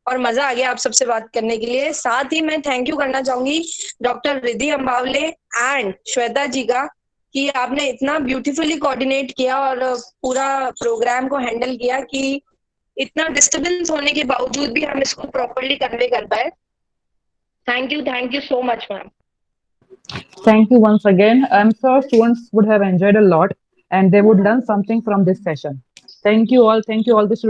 और मजा आ गया आप सबसे बात करने के लिए। साथ ही मैं थैंक यू करना चाहूंगी डॉक्टर रिद्धि अम्बावले एंड श्वेता जी का कि आपने इतना ब्यूटीफुली कोऑर्डिनेट किया और पूरा प्रोग्राम को हैंडल किया कि इतना डिस्टरबेंस होने के बावजूद भी हम इसको प्रॉपरली कन्वे कर पाए। Thank you so much ma'am. Thank you once again. I'm sure students would have enjoyed a lot and they would learn something from this session. Thank you all. Thank you all the students.